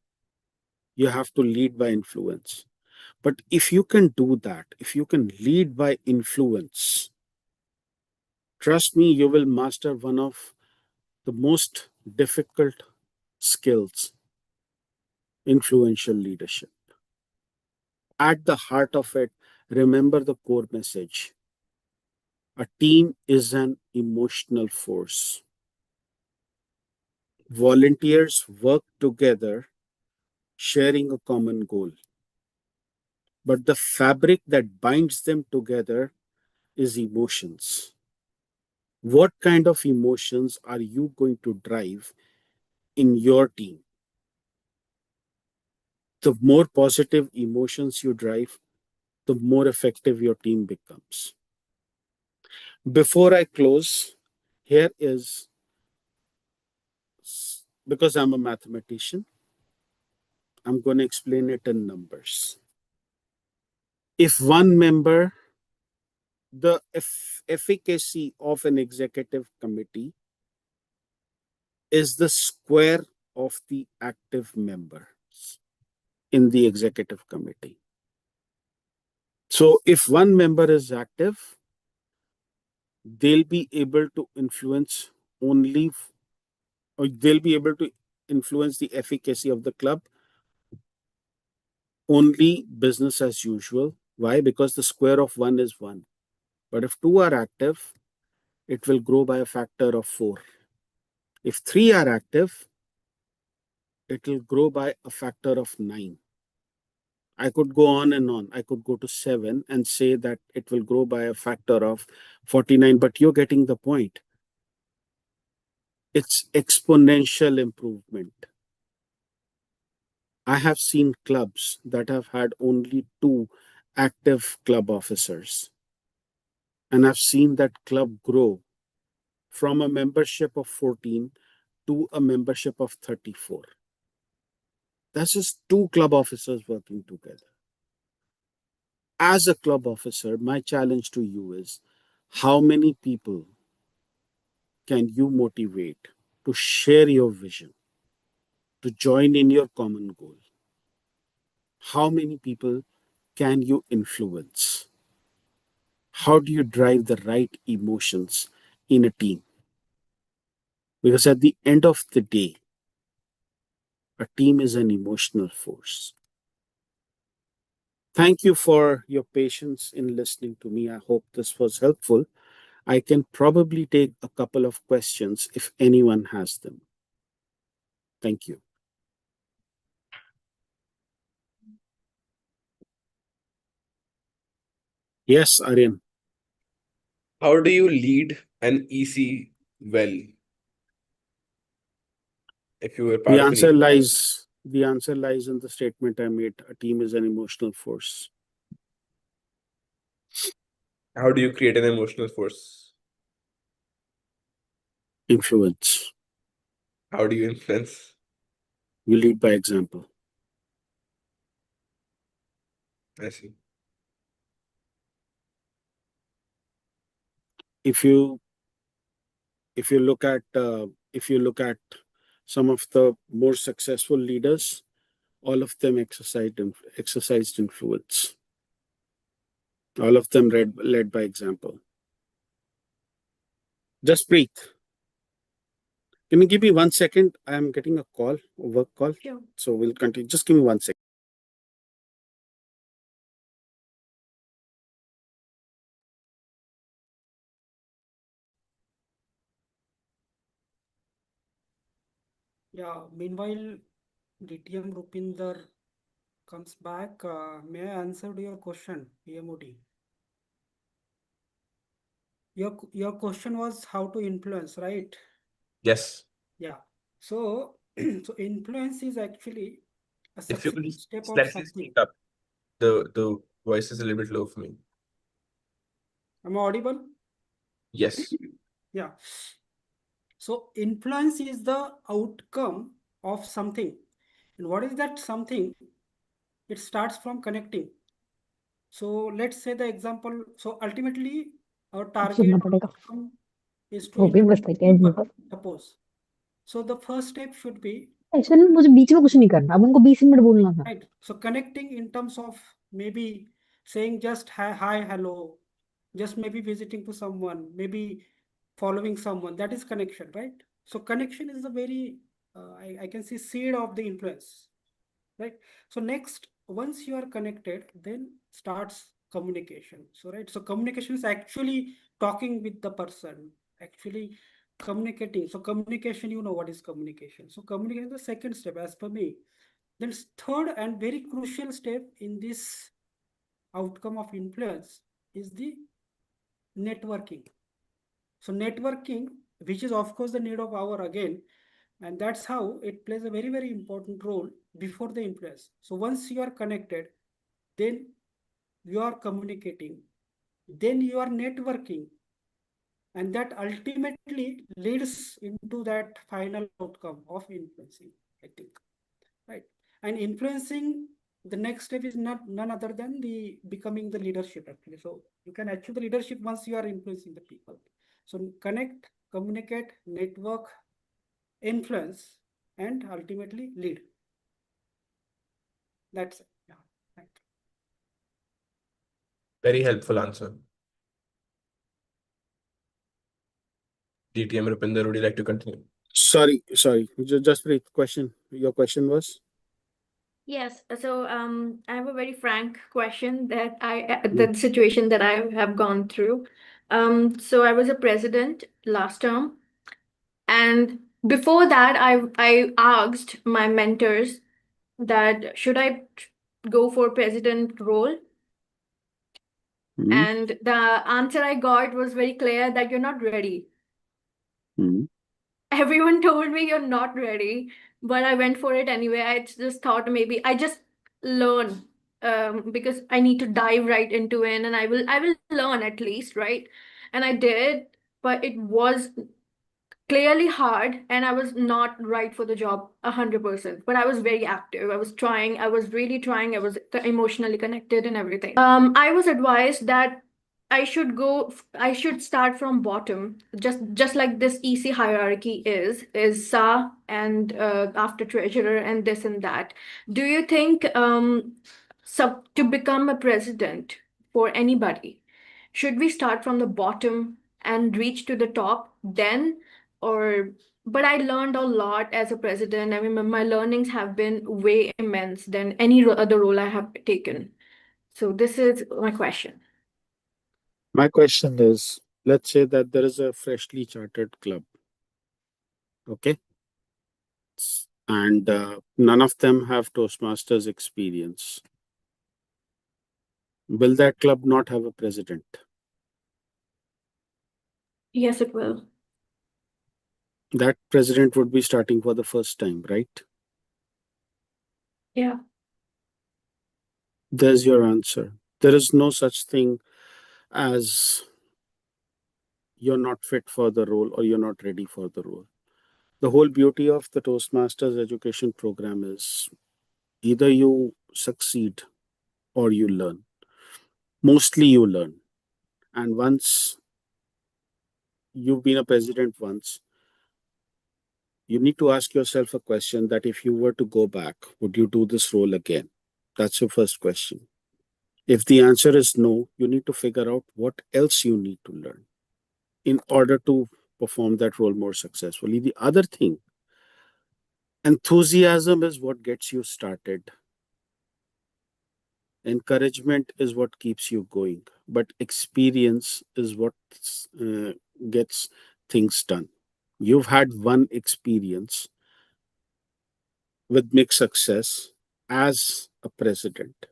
You have to lead by influence. But if you can do that, if you can lead by influence, trust me, you will master one of the most difficult skills, influential leadership. At the heart of it, remember the core message. A team is an emotional force. Volunteers work together, sharing a common goal. But the fabric that binds them together is emotions. What kind of emotions are you going to drive in your team? The more positive emotions you drive, the more effective your team becomes. Before I close, here is, because I'm a mathematician, I'm going to explain it in numbers. If one member, the efficacy of an executive committee is the square of the active members in the executive committee. So if one member is active, they'll be able to influence only, or they'll be able to influence the efficacy of the club only business as usual. Why? Because the square of 1 is 1. But if 2 are active, it will grow by a factor of 4. If 3 are active, it will grow by a factor of 9. I could go on and on. I could go to 7 and say that it will grow by a factor of 49, but you're getting the point. It's exponential improvement. I have seen clubs that have had only 2 active club officers. And I've seen that club grow from a membership of 14 to a membership of 34. That's just 2 club officers working together. As a club officer, my challenge to you is, how many people can you motivate to share your vision, to join in your common goal? How many people can you influence? How do you drive the right emotions in a team? Because at the end of the day, a team is an emotional force. Thank you for your patience in listening to me. I hope this was helpful. I can probably take a couple of questions if anyone has them. Thank you. Yes, Aaryan. How do you lead an EC well? If you were The part of an answer EC, lies in the statement I made. A team is an emotional force. how do you create an emotional force? Influence. How do you influence? You lead by example. I see. If you look at some of the more successful leaders, all of them exercised influence. All of them led by example. Just breathe. Can you give me 1 second? I am getting a call, a work call. Sure. So we'll continue. Just give me 1 second. Yeah, meanwhile, DTM Rupinder comes back. May I answer to your question, PMOD? Your question was how to influence, right? Yes. Yeah. So, so influence is actually a If you could successive just step of slightly something. speak up. The voice is a little bit low for me. Am I audible? Yes. Yeah. So influence is the outcome of something. And what is that something? It starts from connecting. So let's say the example. So ultimately, our target outcome is to influence people, suppose. So the first step should be मुझे बीच में कुछ नहीं करना, अब उनको 20 minute बोलना था. right. So connecting in terms of maybe saying just hi, hello, just maybe visiting to someone, maybe following someone. That is connection, right? So connection is the very I can see seed of the influence, right? So next, once you are connected, then starts communication. So right, so communication is actually talking with the person, actually communicating. So communication, you know what is communication. So communication is the second step as per me. Then third and very crucial step in this outcome of influence is the networking. So networking, which is of course the need of hour again, and that's how it plays a very, very important role before the influence. So once you are connected, then you are communicating, then you are networking, and that ultimately leads into that final outcome of influencing, I think, right? And influencing, the next step is none other than the becoming the leadership actually. So you can achieve the leadership once you are influencing the people. So connect, communicate, network, influence, and ultimately lead. That's it. Yeah. Right. Very helpful answer. DTM Rupinder, would you like to continue? Sorry. Just breathe. Question. Your question was? Yes, so I have a very frank question that the situation that I have gone through. So I was a president last term, and before that, I asked my mentors that should I go for president role, Hmm. and the answer I got was very clear that you're not ready. Hmm. Everyone told me you're not ready, but I went for it anyway. I just thought maybe I just learn because I need to dive right into it, and I will learn at least, right? And I did, but it was clearly hard, and I was not right for the job 100%. But I was very active. I was trying. I was really trying. I was emotionally connected and everything. I was advised that I should start from bottom, just like this EC hierarchy is SA and after treasurer and this and that. Do you think to become a president for anybody, should we start from the bottom and reach to the top then, or but I learned a lot as a president. I mean, my learnings have been way immense than any other role I have taken. So this is my question. My question is, let's say that there is a freshly chartered club, okay? And none of them have Toastmasters experience. Will that club not have a president? Yes, it will. That president would be starting for the first time, right? Yeah. There's your answer. There is no such thing as you're not fit for the role or you're not ready for the role. The whole beauty of the Toastmasters education program is either you succeed or you learn. Mostly you learn. And once you've been a president once, you need to ask yourself a question that if you were to go back, would you do this role again? That's your first question. If the answer is no, you need to figure out what else you need to learn in order to perform that role more successfully. The other thing, enthusiasm is what gets you started. Encouragement is what keeps you going, but experience is what gets things done. You've had one experience with mixed success as a president.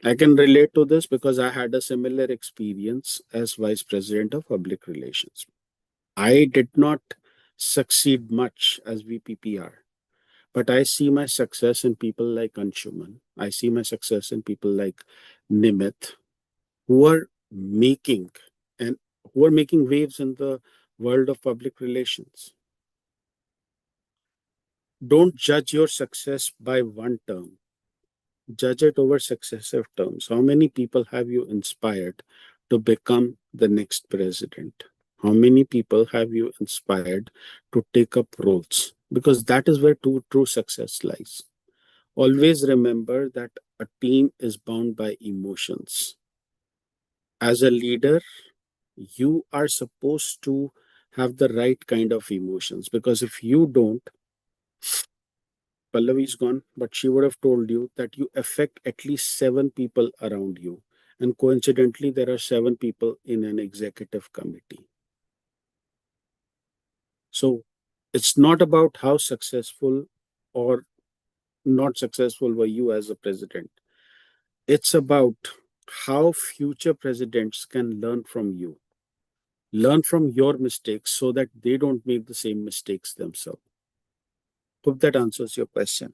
I can relate to this because I had a similar experience as vice president of public relations. I did not succeed much as VPPR, but I see my success in people like Anshuman. I see my success in people like Nimit, who are making and who are making waves in the world of public relations. Don't judge your success by one term. Judge it over successive terms. How many people have you inspired to become the next president? How many people have you inspired to take up roles? Because that is where true success lies. Always remember that a team is bound by emotions. As a leader, you are supposed to have the right kind of emotions, because if you don't, Pallavi's gone, but she would have told you that you affect at least 7 people around you. And coincidentally, there are 7 people in an executive committee. So it's not about how successful or not successful were you as a president. It's about how future presidents can learn from you, learn from your mistakes so that they don't make the same mistakes themselves. Hope that answers your question.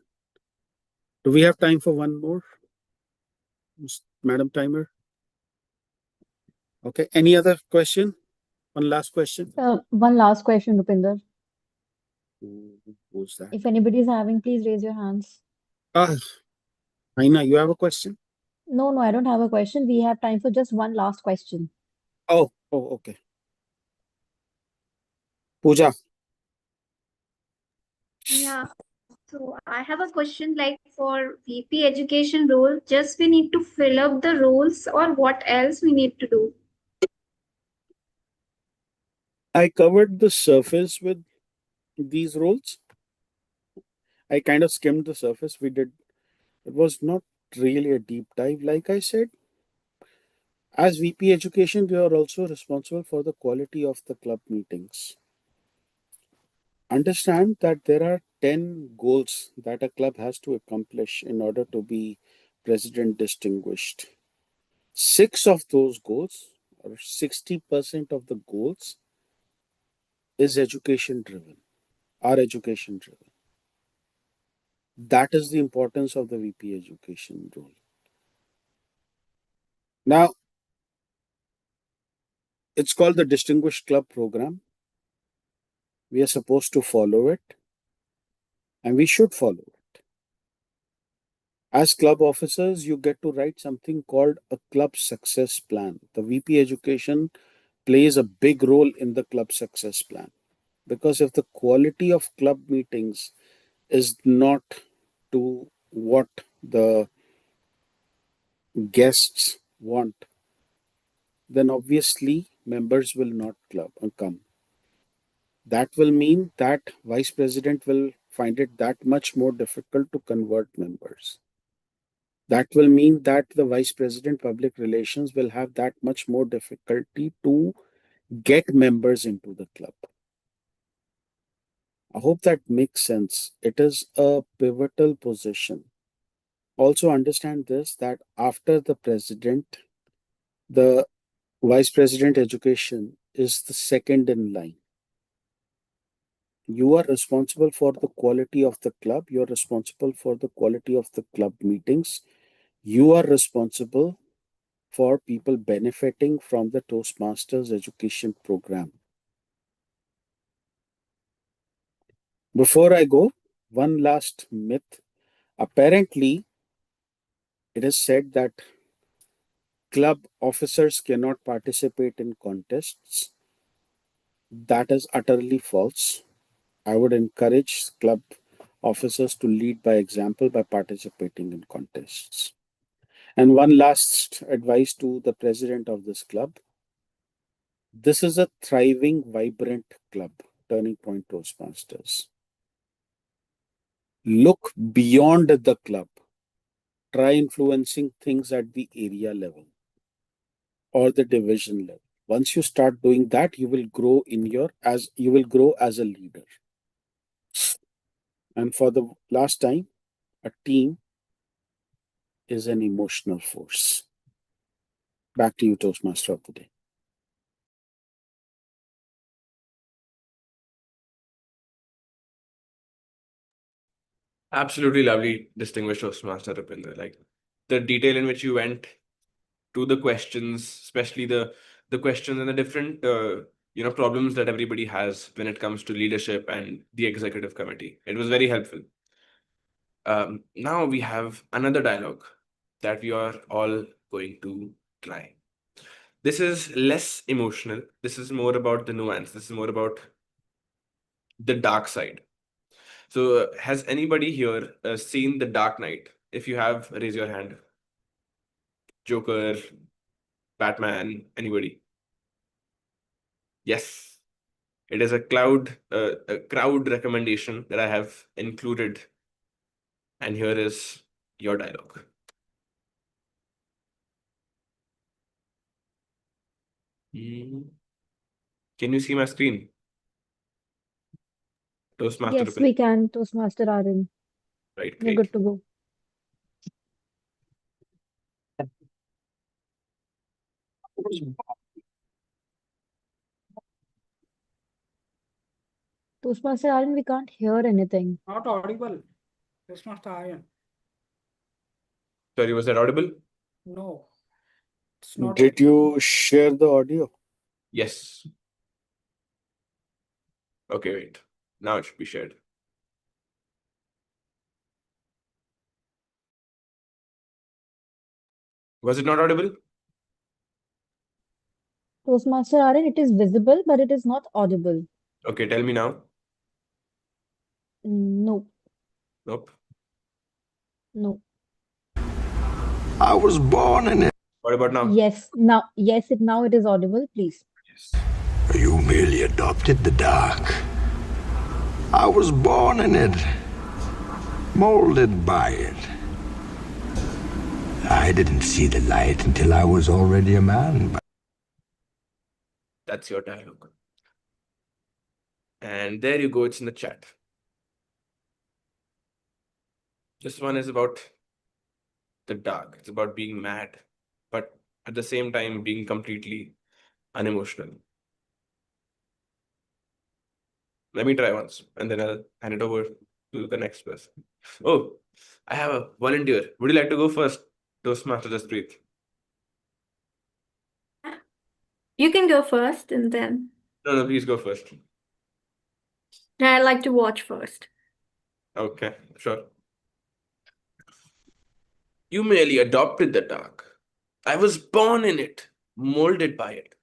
Do we have time for one more? Madam Timer? Okay. Any other question? One last question. One last question, Rupinder. Who's that? If anybody is having, please raise your hands. Aina, you have a question? No, I don't have a question. We have time for just one last question. Oh, okay. Pooja. Yeah. So I have a question like for VP education role, just we need to fill up the roles or what else we need to do? I covered the surface with these roles. I kind of skimmed the surface. It was not really a deep dive, like I said. As VP Education, we are also responsible for the quality of the club meetings. Understand that there are 10 goals that a club has to accomplish in order to be president distinguished. 6 of those goals, or 60% of the goals, is education driven, are education driven. That is the importance of the VP education role. Now, it's called the Distinguished Club Program. We are supposed to follow it, and we should follow it. As club officers, you get to write something called a club success plan. The VP education plays a big role in the club success plan, because if the quality of club meetings is not to what the guests want, then obviously members will not come. That will mean that vice president will find it that much more difficult to convert members. That will mean that the vice president public relations will have that much more difficulty to get members into the club. I hope that makes sense. It is a pivotal position. Also understand this, that after the president, the vice president education is the second in line. You are responsible for the quality of the club. You are responsible for the quality of the club meetings. You are responsible for people benefiting from the Toastmasters education program. Before I go, one last myth. Apparently, it is said that club officers cannot participate in contests. That is utterly false. I would encourage club officers to lead by example by participating in contests. And one last advice to the president of this club: this is a thriving, vibrant club, Turning Point Toastmasters. Look beyond the club. Try influencing things at the area level or the division level. Once you start doing that, you will grow as a leader. And for the last time, a team is an emotional force. Back to you, Toastmaster of the day. Absolutely lovely, distinguished Toastmaster Rupinder. Like the detail in which you went to the questions, especially the questions and the different problems that everybody has when it comes to leadership and the executive committee. It was very helpful. Now we have another dialogue that we are all going to try. This is less emotional. This is more about the nuance. This is more about the dark side. So, has anybody here seen The Dark Knight? If you have, raise your hand. Joker, Batman, anybody? Yes. It is a crowd recommendation that I have included. And here is your dialogue. Can you see my screen? Toastmaster Yes, Rupinder. we can, Toastmaster Aaryan. Right, We're great. good to go. Toastmaster Aaryan, we can't hear anything. Not audible. That's not Aaryan. Sorry, was that audible? No, it's not Did audible. you share the audio? Yes. Okay, wait. Now it should be shared. Was it not audible? Toastmaster Aaryan, it is visible, but it is not audible. Okay, tell me now. No, Nope. no. I was born in it. What about now? Yes, now it is audible, please. Yes. You merely adopted the dark. I was born in it, molded by it. I didn't see the light until I was already a man. That's your dialogue. And there you go, it's in the chat. This one is about the dark. It's about being mad, but at the same time being completely unemotional. Let me try once, and then I'll hand it over to the next person. Oh, I have a volunteer. Would you like to go first, Toastmaster Jasprit? You can go first and then No, please go first. I like to watch first. Okay, sure. You merely adopted the dark. I was born in it, molded by it.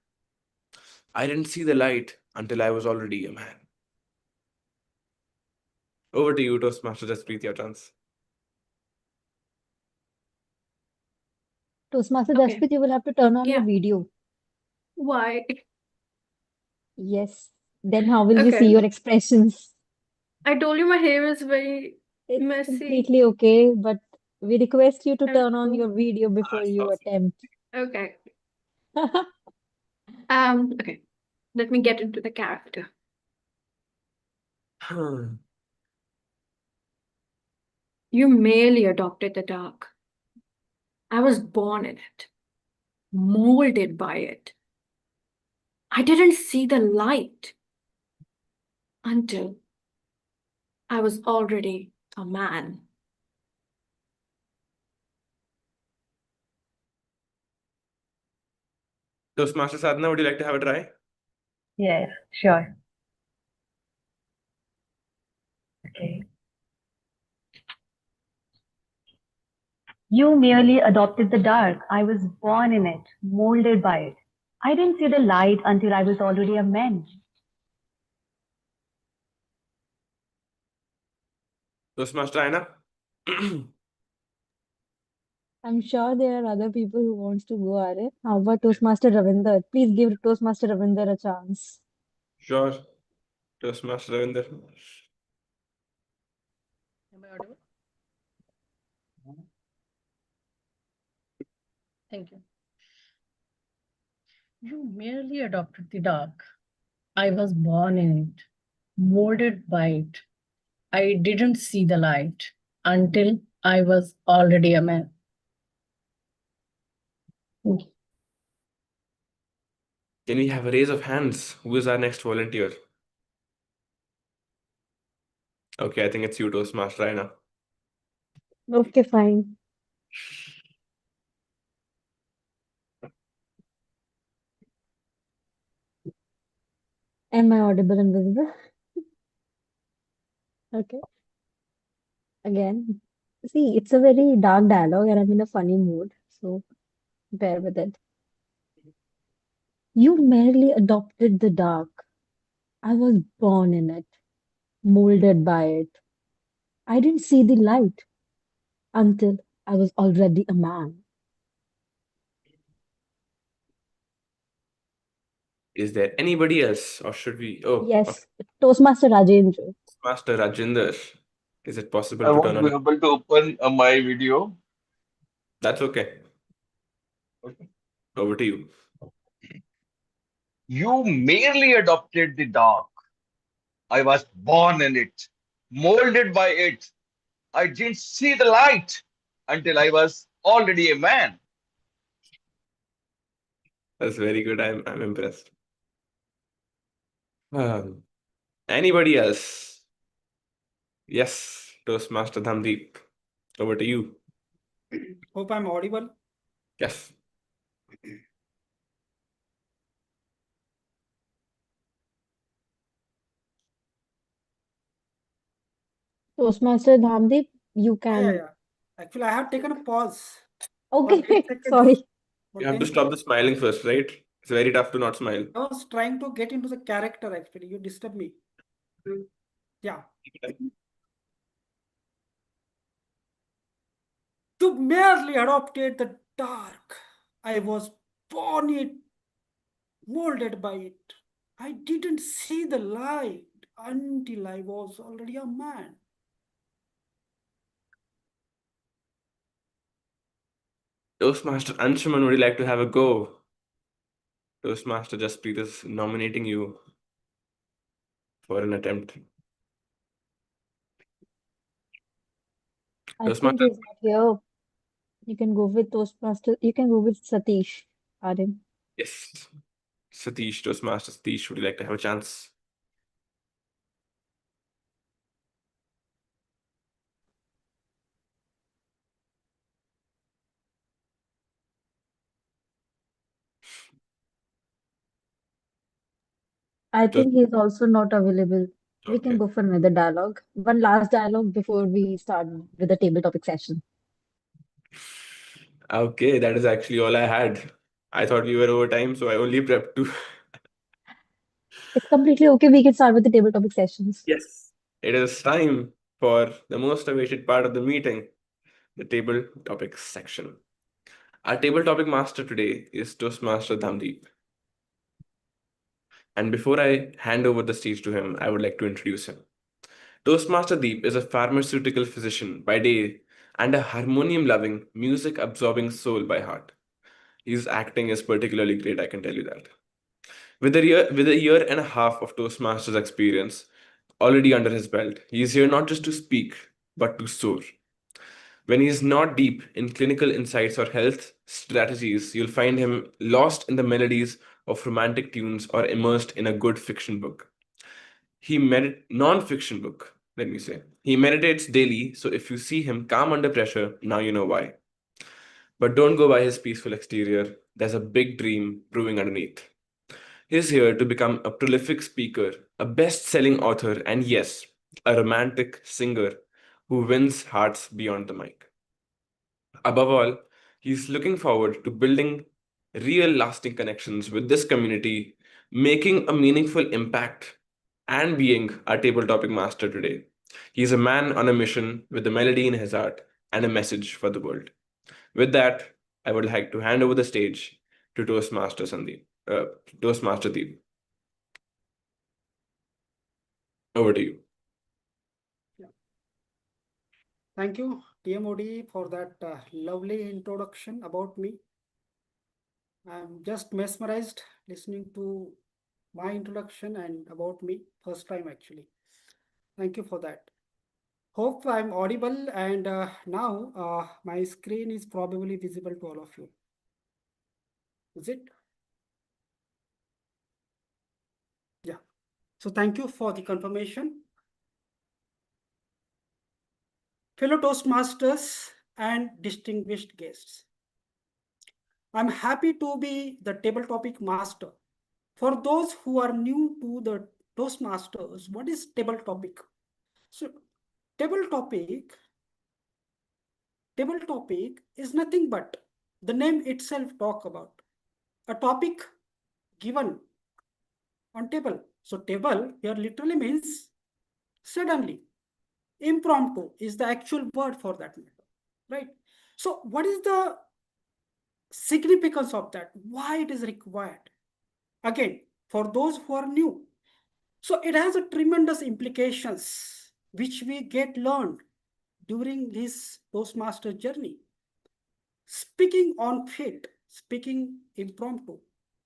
I didn't see the light until I was already a man. Over to you, Toastmaster Jasprit, your chance. Toastmaster Okay. Jasprit, you will have to turn on your Yeah. video. Why? Yes. Then how will we see Okay. your expressions? I told you my hair is very It's messy. completely okay, but we request you to turn on Hello. your video before you attempt. Okay. Okay. Let me get into the character. You merely adopted the dark. I was born in it, molded by it. I didn't see the light until I was already a man. Toastmaster Sadhana, would you like to have a try? Yes, sure. You merely adopted the dark. I was born in it, molded by it. I didn't see the light until I was already a man. Toastmaster Aina? I'm sure there are other people who wants to go at it. How about Toastmaster Ravinder? Please give Toastmaster Ravinder a chance. Sure. Toastmaster Ravinder. Am I audible? Thank you. You merely adopted the dark. I was born in it, molded by it. I didn't see the light until I was already a man. Thank you. Can we have a raise of hands? Who is our next volunteer? Okay, I think it's you, Toastmaster Aina. Okay, fine. Am I audible and visible? Okay. Again, see, it's a very dark dialogue and I'm in a funny mood, so bear with it. You merely adopted the dark. I was born in it, molded by it. I didn't see the light until I was already a man. Is there anybody else, or should we? Oh, okay. Yes, Toastmaster Rajendra. Master Rajinder. Is it possible I to turn won't be on? able to open my video. That's okay. Okay. Over to you. You merely adopted the dark. I was born in it, molded by it. I didn't see the light until I was already a man. That's very good. I'm impressed. Um, Anybody else? Yes, Toastmaster Dhamdeep. Over to you. Hope I'm audible. Yes. Toastmaster Dhamdeep, you Yeah, can. yeah. Actually, I have taken a pause for 10 Okay, seconds. sorry. For You have to 10 stop the smiling first, right? It's very tough to not smile. I was trying to get into the character actually. You disturbed me. Yeah. You merely adopted the dark. I was born it, molded by it. I didn't see the light until I was already a man. Toastmaster Anshuman, would you like to have a go? Toastmaster Jasprit is nominating you for an attempt. I think Toastmaster, he's not here. You can go with Toastmaster. You can go with Satish. Aaryan. yes. Satish, Toastmaster Satish, would you like to have a chance? I Toast- think he's also not available. We can Okay. go for another dialogue. One last dialogue before we start with the table topic session. Okay, that is actually all I had. I thought we were over time, so I only prepped two. It's completely okay. We can start with the table topic sessions. Yes. It is time for the most awaited part of the meeting, the table topics section. Our table topic master today is Toastmaster Dhamdeep. And before I hand over the stage to him, I would like to introduce him. Toastmaster Deep is a pharmaceutical physician by day and a harmonium loving, music absorbing soul by heart. His acting is particularly great, I can tell you that. With a year and a half of Toastmasters experience already under his belt, he is here not just to speak, but to soar. When he is not deep in clinical insights or health strategies, you'll find him lost in the melodies of romantic tunes or immersed in a good fiction book. Non-fiction book, let me say. He meditates daily, so if you see him calm under pressure, now you know why. But don't go by his peaceful exterior. There's a big dream brewing underneath. He's here to become a prolific speaker, a best-selling author, and yes, a romantic singer who wins hearts beyond the mic. Above all, he's looking forward to building real lasting connections with this community, making a meaningful impact, and being our table topic master today. He's a man on a mission with a melody in his heart and a message for the world. With that, I would like to hand over the stage to Toastmaster Sandeep. Toastmaster Deep. Over to you. Thank you, TMOD, for that lovely introduction about me. I'm just mesmerized listening to my introduction and about me, first time actually. Thank you for that. Hope I'm audible, and now my screen is probably visible to all of you. Is it? Yeah. So thank you for the confirmation. Fellow Toastmasters and distinguished guests, I'm happy to be the table topic master. For those who are new to the Toastmasters, what is table topic? So table topic is nothing but the name itself talk about a topic given on table. So table here literally means suddenly. Impromptu is the actual word for that matter, right? So what is the significance of that? Why it is required? Again, for those who are new, so it has a tremendous implications which we get learned during this Toastmaster journey. Speaking on faith, speaking impromptu.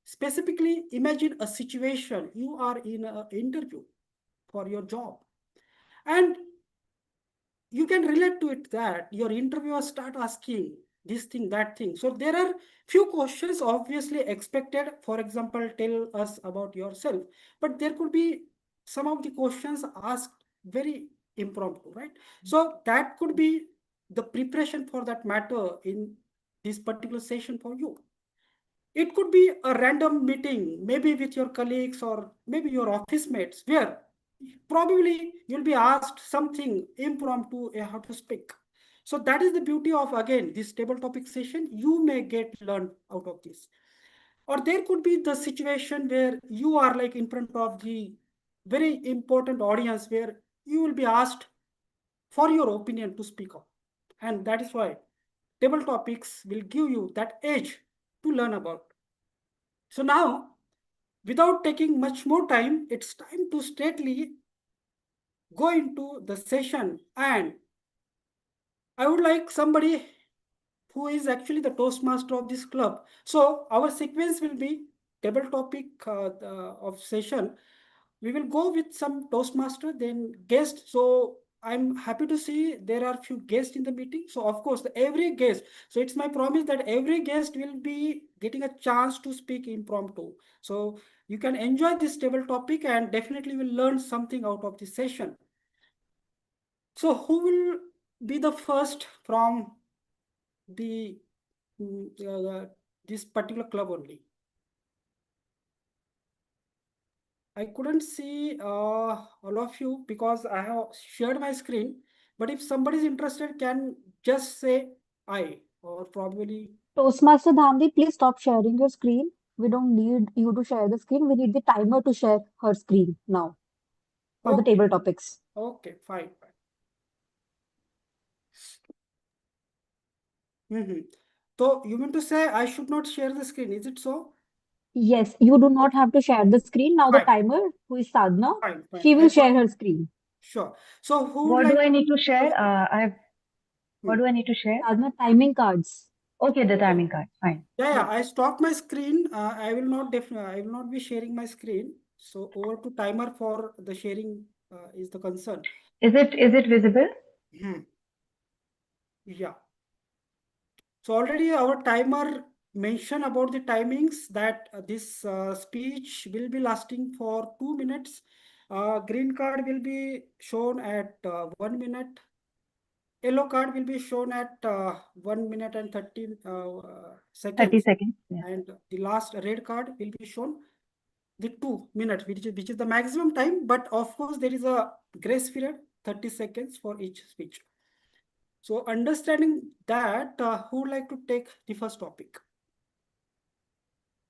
Specifically, imagine a situation you are in an interview for your job, and you can relate to it that your interviewer start asking this thing, that thing. So there are few questions obviously expected. For example, tell us about yourself, but there could be some of the questions asked very impromptu, right? So that could be the preparation for that matter in this particular session for you. It could be a random meeting, maybe with your colleagues or maybe your office mates, where probably you'll be asked something impromptu, how to speak. So that is the beauty of, again, this table topic session. You may get learned out of this. Or there could be the situation where you are like in front of the very important audience where you will be asked for your opinion to speak up. And that is why table topics will give you that edge to learn about. So now, without taking much more time, it's time to straightly go into the session, and I would like somebody who is actually the Toastmaster of this club. So our sequence will be table topic of session. We will go with some Toastmaster, then guest. So I'm happy to see there are few guests in the meeting. So of course, every guest. So it's my promise that every guest will be getting a chance to speak impromptu. So you can enjoy this table topic and definitely will learn something out of this session. So who will be the first from the this particular club only? I couldn't see all of you because I have shared my screen. But if somebody is interested, can just say I, or probably. Toastmaster Dhamdi, please stop sharing your screen. We don't need you to share the screen. We need the timer to share her screen now for the Okay, table topics. okay, fine. So you mean to say I should not share the screen? Is it so? Yes, you do not have to share the screen. Now the Fine, timer, who is Sadhna, fine, fine. she I will thought, share her screen. sure. So who would What do like I need to to share? What Hmm. do I need to share? Sadhna, timing cards. Okay, the timing card. Fine. Yeah, I stopped my screen. I will not I will not be sharing my screen. So over to timer for the sharing is the concern. Is it visible? Yeah. So already our timer mentioned about the timings that this speech will be lasting for 2 minutes. Green card will be shown at 1 minute. Yellow card will be shown at 1 minute and 30 30 seconds. seconds. Yeah. And the last red card will be shown the 2 minutes, which is the maximum time. But of course, there is a grace period, 30 seconds for each speech. So understanding that, who would like to take the first topic?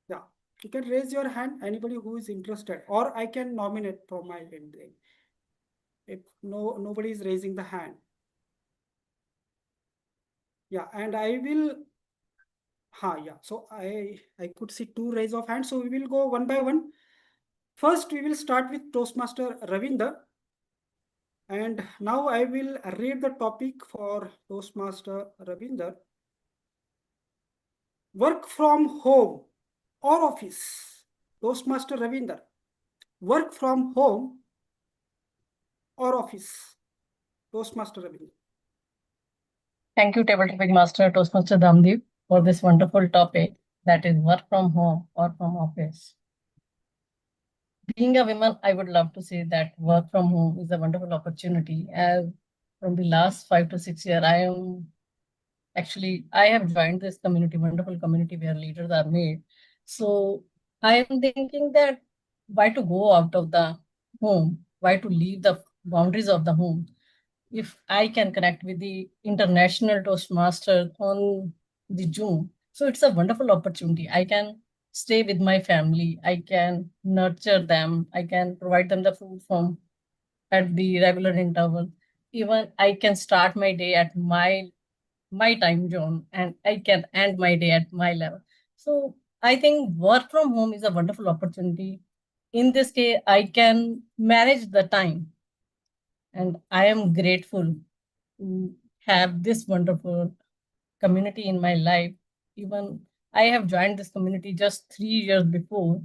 Yeah, you can raise your hand, anybody who is interested, or I can nominate from my end. If nobody is raising the hand. Yeah, and I will, yeah. So I could see two raise of hands. So we will go one by one. First, we will start with Toastmaster Ravinder. And now I will read the topic for Toastmaster Ravinder. Work from home or office. Toastmaster Ravinder. Work from home or office. Toastmaster Ravinder. Thank you, Table Topic Master Toastmaster Damdeep, for this wonderful topic, that is work from home or from office. Being a woman, I would love to say that work from home is a wonderful opportunity. As from the last 5 to 6 years, I have joined this community, wonderful community where leaders are made. So I am thinking that why to go out of the home? Why to leave the boundaries of the home? If I can connect with the international Toastmaster on the Zoom, so it's a wonderful opportunity. I can stay with my family. I can nurture them. I can provide them the food from at the regular interval. Even I can start my day at my time zone, and I can end my day at my level. So I think work from home is a wonderful opportunity. In this case, I can manage the time, and I am grateful to have this wonderful community in my life. Even I have joined this community just 3 years before,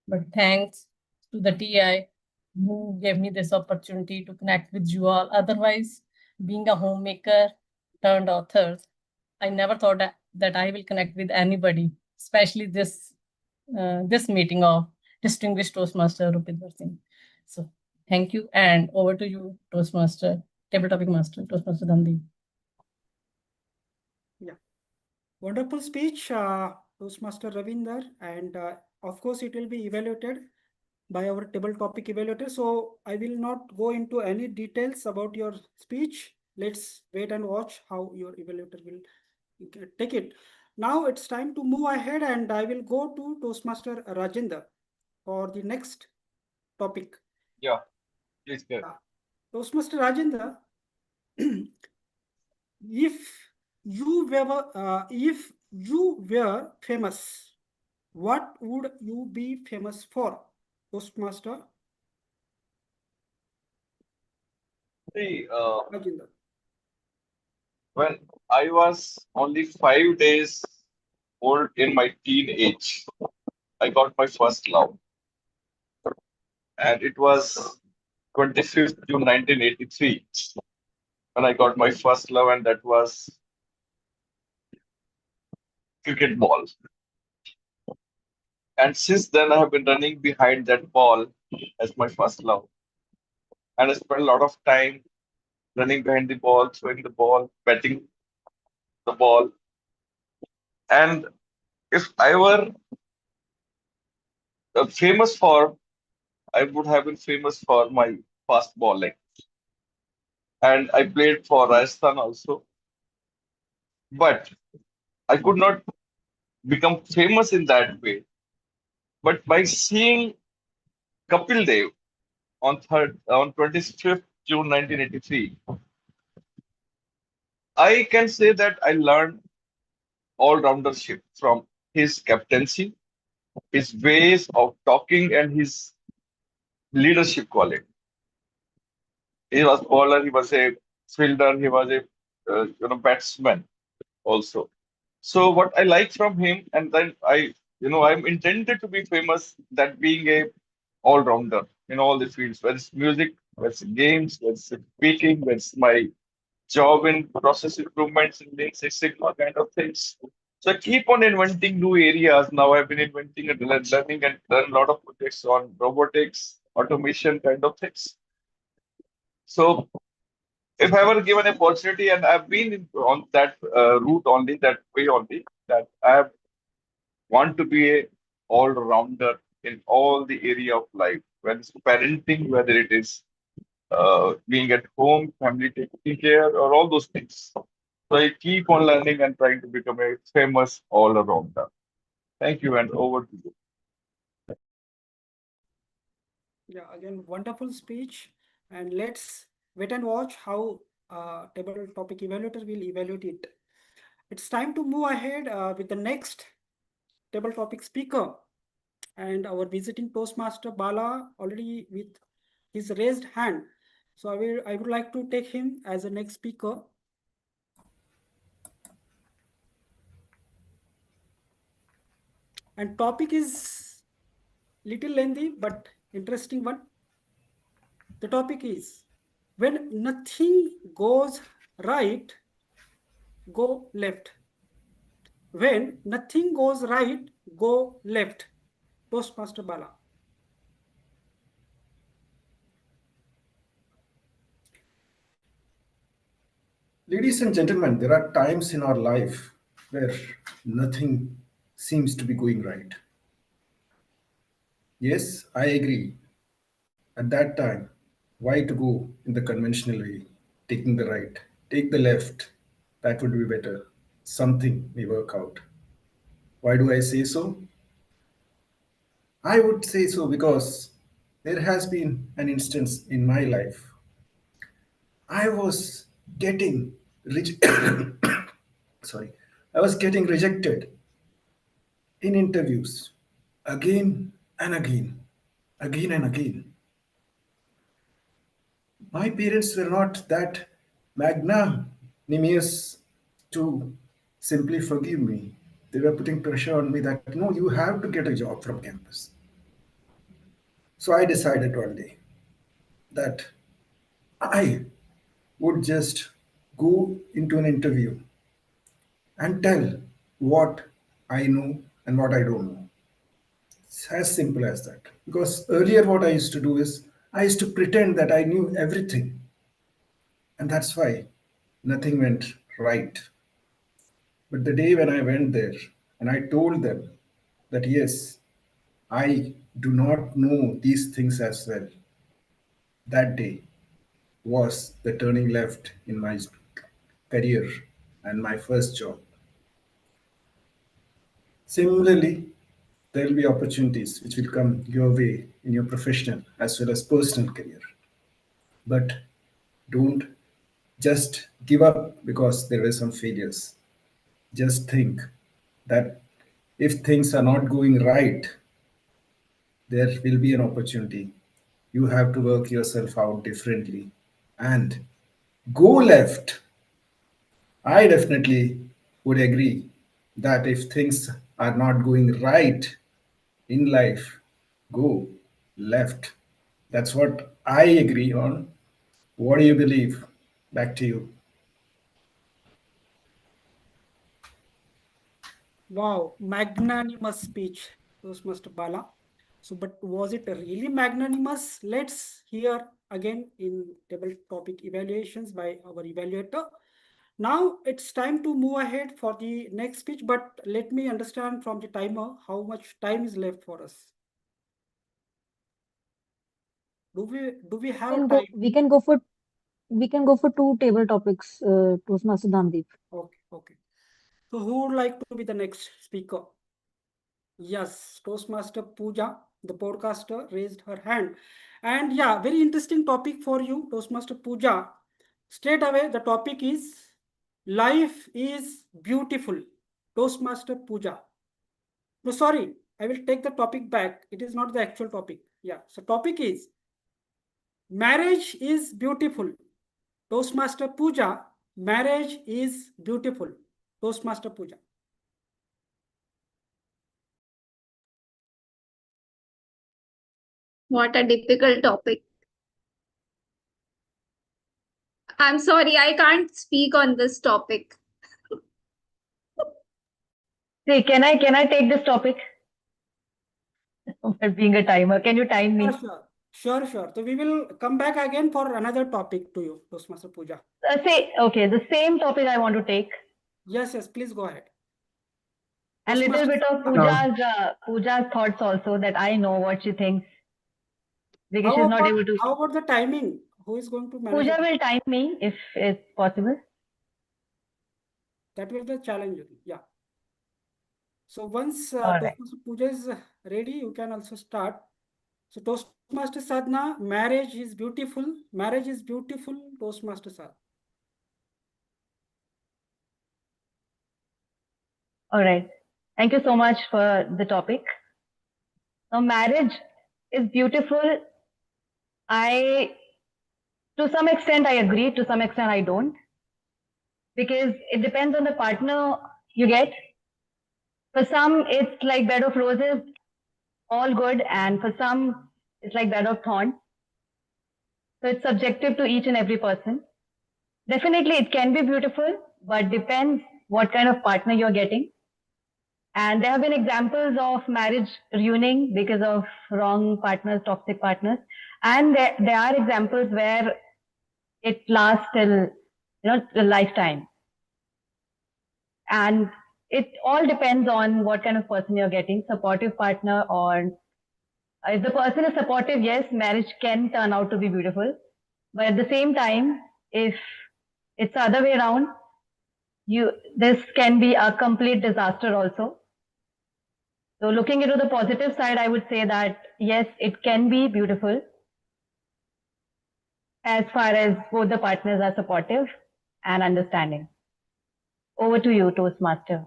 but thanks to the TI who gave me this opportunity to connect with you all. Otherwise, being a homemaker turned author, I never thought that I will connect with anybody, especially this meeting of distinguished Toastmaster Rupinder Singh. So thank you, and over to you, Toastmaster, Table Topic Master, Toastmaster Gandhi. Yeah, wonderful speech, Toastmaster Ravinder, and of course it will be evaluated by our table topic evaluator. So I will not go into any details about your speech. Let's wait and watch how your evaluator will take it. Now it's time to move ahead, and I will go to Toastmaster Rajendra for the next topic. Yeah, please go. Toastmaster Rajendra, if you were famous, what would you be famous for, Toastmaster See, Rajendra? when I was only 5 days old in my teenage, I got my first love, and it was 25th June 1983 when I got my first love, and that was cricket ball. And since then, I have been running behind that ball as my first love, and I spent a lot of time running behind the ball, throwing the ball, batting the ball. And if I were famous for, I would have been famous for my fast bowling. And I played for Rajasthan also. But I could not become famous in that way. But by seeing Kapil Dev on 25th June 1983, I can say that I learned all-roundership from his captaincy, his ways of talking, and his leadership quality. He was bowler, he was a fielder, he was a batsman also. So what I like from him, and then I'm intended to be famous that being a all-rounder in all the fields, whether it's music, whether it's games, whether it's speaking, whether it's my job in process improvements in Lean Six Sigma kind of things. So I keep on inventing new areas. Now I've been inventing and learning and done a lot of projects on robotics, automation kind of things. So if I were given an opportunity, and I've been on that route only, that way only, that I want to be a all-rounder in all the area of life, whether it's parenting, whether it is being at home, family taking care, or all those things. So I keep on learning and trying to become a famous all arounder. Thank you, and over to you. Yeah, again, wonderful speech. And let's wait and watch how table topic evaluator will evaluate it. It's time to move ahead with the next table topic speaker. And our visiting Toastmaster Bala already with his raised hand. So I would like to take him as the next speaker. And topic is little lengthy but interesting one. The topic is when nothing goes right, go left. When nothing goes right, go left. Toastmaster Bala. Ladies and gentlemen, there are times in our life where nothing seems to be going right. Yes, I agree. At that time, why to go in the conventional way, taking the right, take the left, that would be better. Something may work out. Why do I say so? I would say so because there has been an instance in my life. I was getting sorry, I was getting rejected in interviews again and again, again and again. My parents were not that magnanimous to simply forgive me. They were putting pressure on me that no, you have to get a job from campus. So I decided one day that I would just go into an interview and tell what I know and what I don't know. It's as simple as that. Because earlier, what I used to do is I used to pretend that I knew everything. And that's why nothing went right. But the day when I went there and I told them that yes, I do not know these things as well, that day was the turning left in my career and my first job. Similarly, there will be opportunities which will come your way in your professional as well as personal career. But don't just give up because there were some failures. Just think that if things are not going right, there will be an opportunity. You have to work yourself out differently and go left. I definitely would agree that if things are not going right in life, go left. That's what I agree on. What do you believe? Back to you. Wow, magnanimous speech, Toastmaster Bala. So, but was it really magnanimous? Let's hear again in table topic evaluations by our evaluator. Now it's time to move ahead for the next speech, but let me understand from the timer how much time is left for us. Do we have time? We can go for two table topics, Toastmaster Dhandeep. Okay. So who would like to be the next speaker? Yes, Toastmaster Pooja, the podcaster, raised her hand. And yeah, very interesting topic for you, Toastmaster Pooja. Straight away, the topic is life is beautiful. Toastmaster Pooja. No, sorry, I will take the topic back. It is not the actual topic. Yeah, so topic is marriage is beautiful. Toastmaster Pooja, marriage is beautiful. Toastmaster Pooja. What a difficult topic. I'm sorry, I can't speak on this topic. See, can I take this topic? For being a timer, can you time me? Sure. So we will come back again for another topic to you, Toastmaster Pooja. Okay, the same topic I want to take. Yes, please go ahead. A little bit of Pooja's thoughts also, that I know what she thinks. Because she's not able to. How about the timing? who is going to manage Pooja it? will time me if it's possible. That will be the challenge. Yeah. So once All right. Toastmaster Pooja is ready, you can also start. So Toastmaster Sadhna, marriage is beautiful. Marriage is beautiful, Toastmaster Sadhna. All right. Thank you so much for the topic. Now, marriage is beautiful. To some extent, I agree. To some extent, I don't. Because it depends on the partner you get. For some, it's like bed of roses, all good. And for some, it's like bed of thorns. So it's subjective to each and every person. Definitely, it can be beautiful, but depends what kind of partner you're getting. And there have been examples of marriage ruining because of wrong partners, toxic partners. And there are examples where it lasts till, a lifetime. And it all depends on what kind of person you're getting, supportive partner, or if the person is supportive, yes, marriage can turn out to be beautiful. But at the same time, if it's the other way around, this can be a complete disaster also. So looking into the positive side, I would say that yes, it can be beautiful as far as both the partners are supportive and understanding. Over to you, Toastmaster.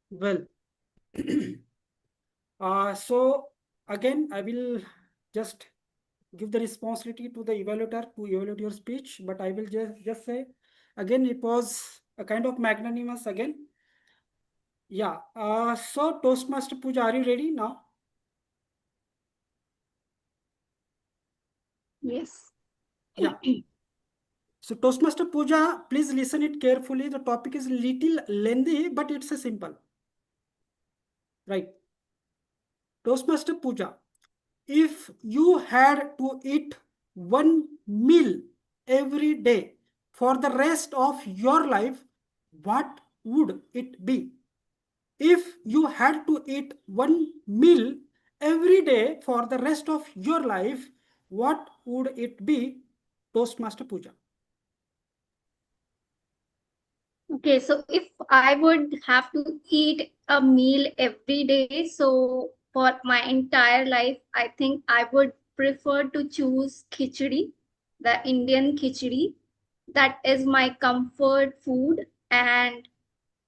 Well, so again, I will just give the responsibility to the evaluator to evaluate your speech, but I will just say again, it was a kind of magnanimous again. Yeah. So Toastmaster Pooja, are you ready now? Yes. Yeah. So Toastmaster Pooja, please listen it carefully. The topic is little lengthy, but it's a simple. Right. Toastmaster Pooja, if you had to eat one meal every day for the rest of your life, what would it be? If you had to eat one meal every day for the rest of your life, what would it be, Toastmaster Pooja? Okay, so if I would have to eat a meal every day, so for my entire life, I think I would prefer to choose khichdi, the Indian khichdi. That is my comfort food. And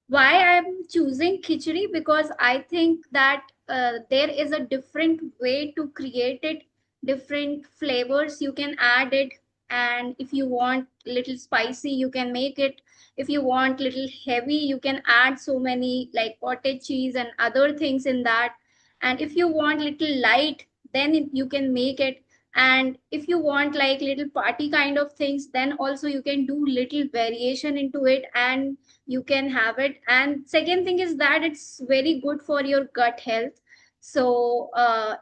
why I'm choosing khichdi? Because I think that there is a different way to create it, different flavors you can add it. And if you want little spicy, you can make it. If you want little heavy, you can add so many like cottage cheese and other things in that. And if you want little light, then you can make it. And if you want like little party kind of things, then also you can do little variation into it and you can have it. And second thing is that it's very good for your gut health. So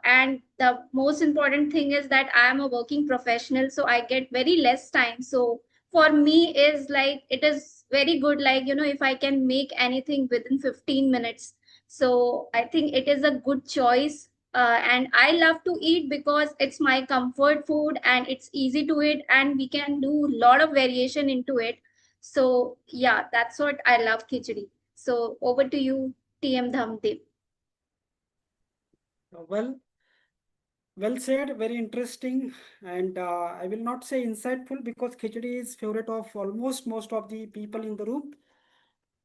and the most important thing is that I am a working professional, so I get very less time. So for me is like it is very good, like if I can make anything within 15 minutes, so I think it is a good choice. And I love to eat because it's my comfort food and it's easy to eat and we can do a lot of variation into it. So yeah, that's what I love khichdi. So over to you, TM Dhamdev. Well, well said, very interesting, and I will not say insightful because khichdi is favorite of almost most of the people in the room.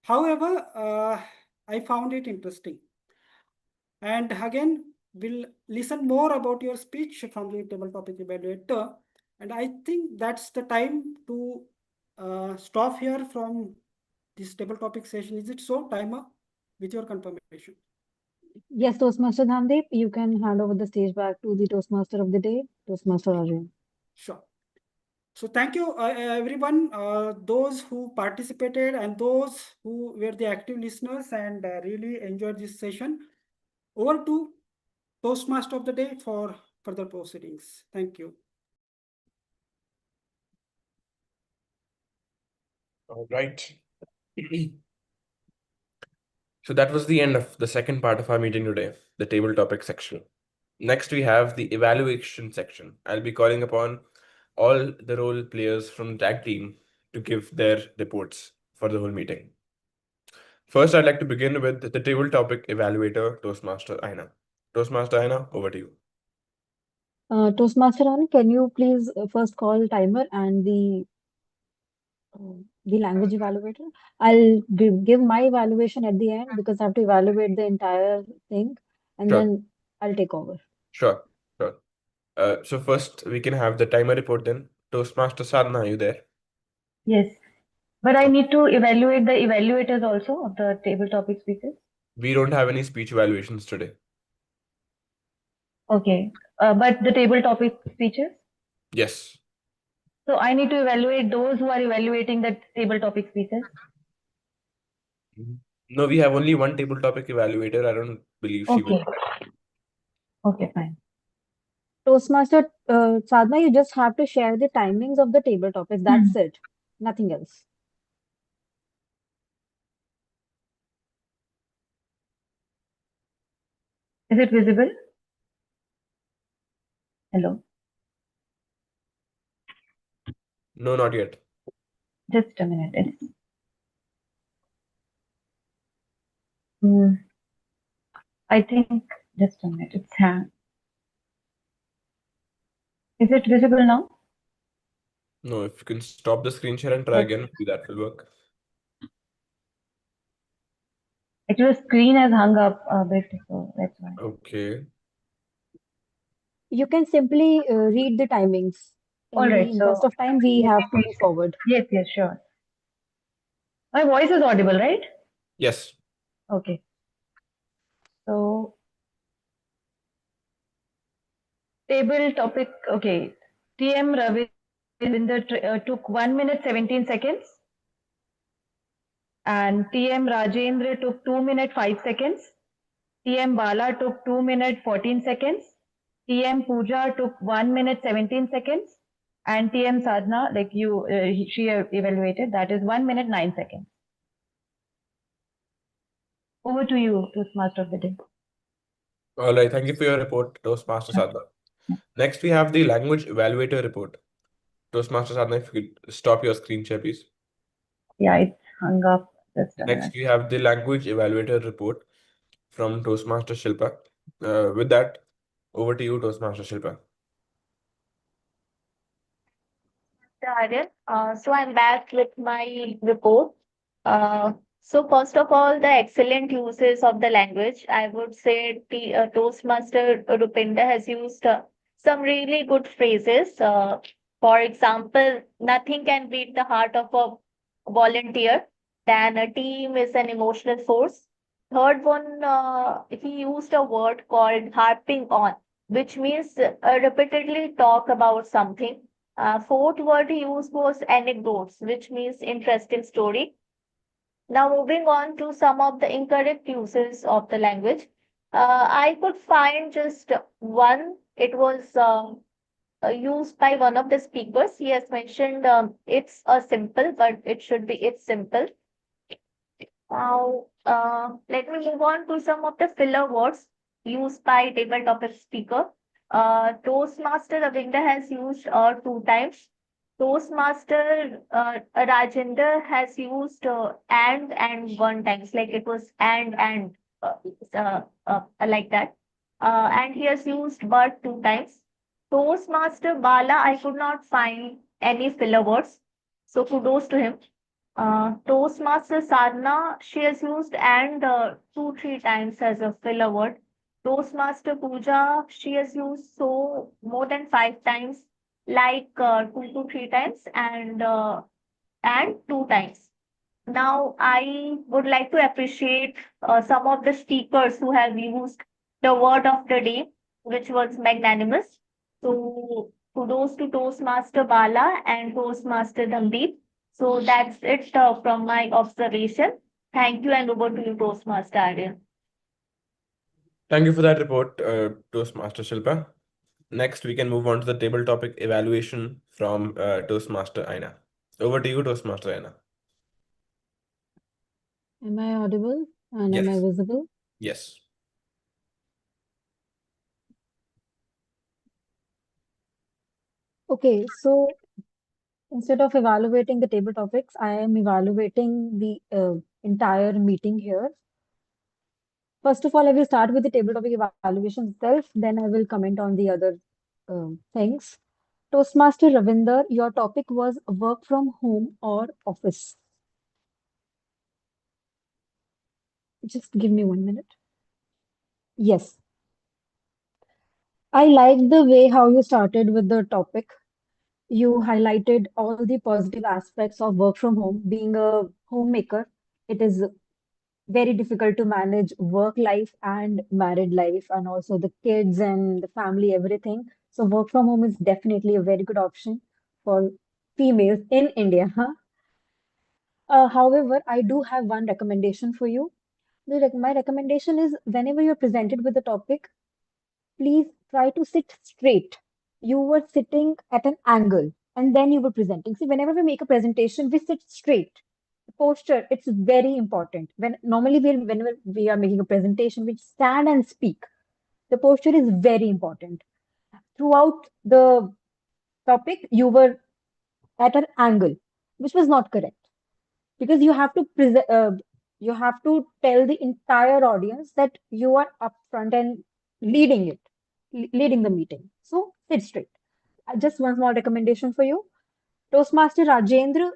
However, I found it interesting. And again, we'll listen more about your speech from the table topic evaluator. And I think that's the time to stop here from this table topic session. Is it so, timer, with your confirmation? Yes, Toastmaster Dhamdev, you can hand over the stage back to the Toastmaster of the day, Toastmaster Aaryan. Sure. So thank you, everyone, those who participated and those who were the active listeners and really enjoyed this session. Over to Toastmaster of the day for further proceedings. Thank you. All right. So that was the end of the second part of our meeting today, the table topic section. Next, we have the evaluation section. I'll be calling upon all the role players from the tag team to give their reports for the whole meeting. First, I'd like to begin with the table topic evaluator, Toastmaster Aina. Toastmaster Aina, over to you. Toastmaster Anand, can you please first call timer and the language evaluator? I'll give my evaluation at the end because I have to evaluate the entire thing, and Sure, then I'll take over. sure, sure. So first, we can have the timer report then. Toastmaster Sadhana, are you there? Yes. But I need to evaluate the evaluators also of the table topic speakers. We don't have any speech evaluations today. Okay. But the table topic speeches. Yes. So I need to evaluate those who are evaluating the table topic speakers. No, we have only one table topic evaluator. I don't believe she will. Okay. Okay, fine. Toastmaster Sadhana, you just have to share the timings of the table topics. That's it. Nothing else. Is it visible? Hello. No, not yet. Just a minute. Hmm. I think just a minute. It's hang. Is it visible now? No, if you can stop the screen share and try again, maybe that will work. Actually, the screen has hung up a bit, so that's why. Okay. You can simply read the timings. In All the right. interest So of time, we have to move forward. yes, sure. My voice is audible, right? Yes. Okay. So table topic. Okay. TM Ravinder took 1 minute 17 seconds, and TM Rajendra took 2 minute 5 seconds. TM Bala took 2 minute 14 seconds. TM Pooja took 1 minute 17 seconds. And TM Sadhana, like she evaluated, that is 1 minute 9 seconds. Over to you, Toastmaster of the day. All right. Thank you for your report, Toastmaster Sadhana. Next, we have the language evaluator report. Toastmaster Sadhana, if you could stop your screen share, please. Yeah, it's hung up. Just a Next, minute. we have the language evaluator report from Toastmaster Shilpa. With that, over to you, Toastmaster Shilpa. Aaryan. So I'm back with my report. So first of all, the excellent uses of the language. I would say the Toastmaster Rupinder has used some really good phrases. For example, nothing can beat the heart of a volunteer. Then a team is an emotional force. Third one, he used a word called harping on, which means repeatedly talk about something. Fourth word he used was anecdotes, which means interesting story. Now, moving on to some of the incorrect uses of the language, I could find just one. It was used by one of the speakers. He has mentioned it's a simple, but it should be it's simple. Now, let me move on to some of the filler words used by table topic speaker. Toastmaster Ravinder has used two times. Toastmaster Rajender has used and one times, like it was uh, like that. And he has used but two times. Toastmaster Bala, I could not find any filler words. So kudos to him. Toastmaster Sadhana, she has used and two, three times as a filler word. Toastmaster Pooja, she has used so more than five times, like two to three times and two times. Now, I would like to appreciate some of the speakers who have used the word of the day, which was magnanimous. So, kudos to Toastmaster Bala and Toastmaster Dhamdeep. So, that's it from my observation. Thank you, and over to you, Toastmaster Aryan. Thank you for that report, Toastmaster Shilpa. Next, we can move on to the table topic evaluation from Toastmaster Aina. Over to you, Toastmaster Aina. Am I audible and am I Yes. visible? Yes. Okay, so instead of evaluating the table topics, I am evaluating the entire meeting here. First of all, I will start with the table topic evaluation itself, then I will comment on the other things. Toastmaster Ravinder, your topic was work from home or office. Just give me 1 minute. Yes, I like the way how you started with the topic. You highlighted all the positive aspects of work from home. Being a homemaker, it is very difficult to manage work life and married life, and also the kids and the family, everything. So, work from home is definitely a very good option for females in India. However, I do have one recommendation for you. My recommendation is whenever you're presented with a topic, please try to sit straight. You were sitting at an angle and then you were presenting. See, whenever we make a presentation, we sit straight. The posture, it's very important. Whenever we are making a presentation, we stand and speak. The posture is very important. Throughout the topic, you were at an angle, which was not correct because you have to tell the entire audience that you are upfront and leading leading the meeting. So sit straight. Just one small recommendation for you. Toastmaster Rajendra,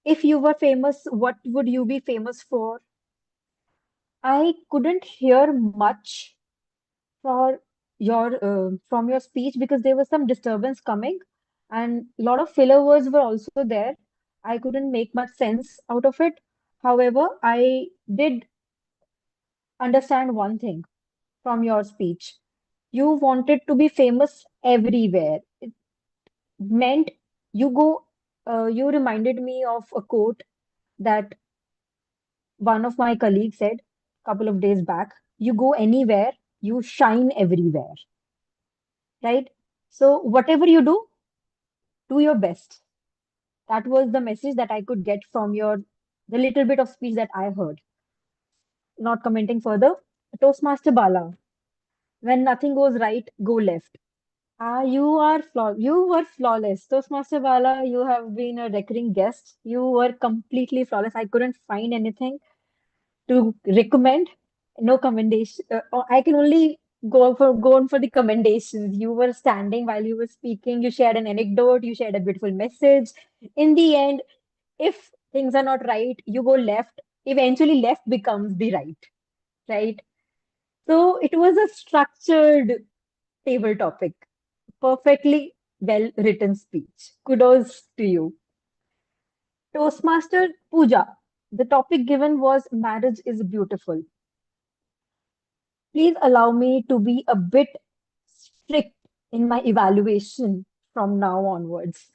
if you were famous, what would you be famous for? I couldn't hear much for from your speech because there was some disturbance coming and a lot of filler words were also there. I couldn't make much sense out of it. However, I did understand one thing from your speech. You wanted to be famous everywhere. It meant you reminded me of a quote that one of my colleagues said a couple of days back. You go anywhere, you shine everywhere, right? So whatever you do your best. That was the message that I could get from the little bit of speech that I heard. Not commenting further. Toastmaster Bala, when nothing goes right, go left. You were flawless. Toastmaster Bala, you have been a recurring guest. You were completely flawless. I couldn't find anything to recommend. No commendation. I can only go on for the commendations. You were standing while you were speaking. You shared an anecdote. You shared a beautiful message. In the end, if things are not right, you go left. Eventually, left becomes the right, right? So it was a structured table topic, perfectly well written speech. Kudos to you. Toastmaster Pooja, the topic given was marriage is beautiful. Please allow me to be a bit strict in my evaluation from now onwards.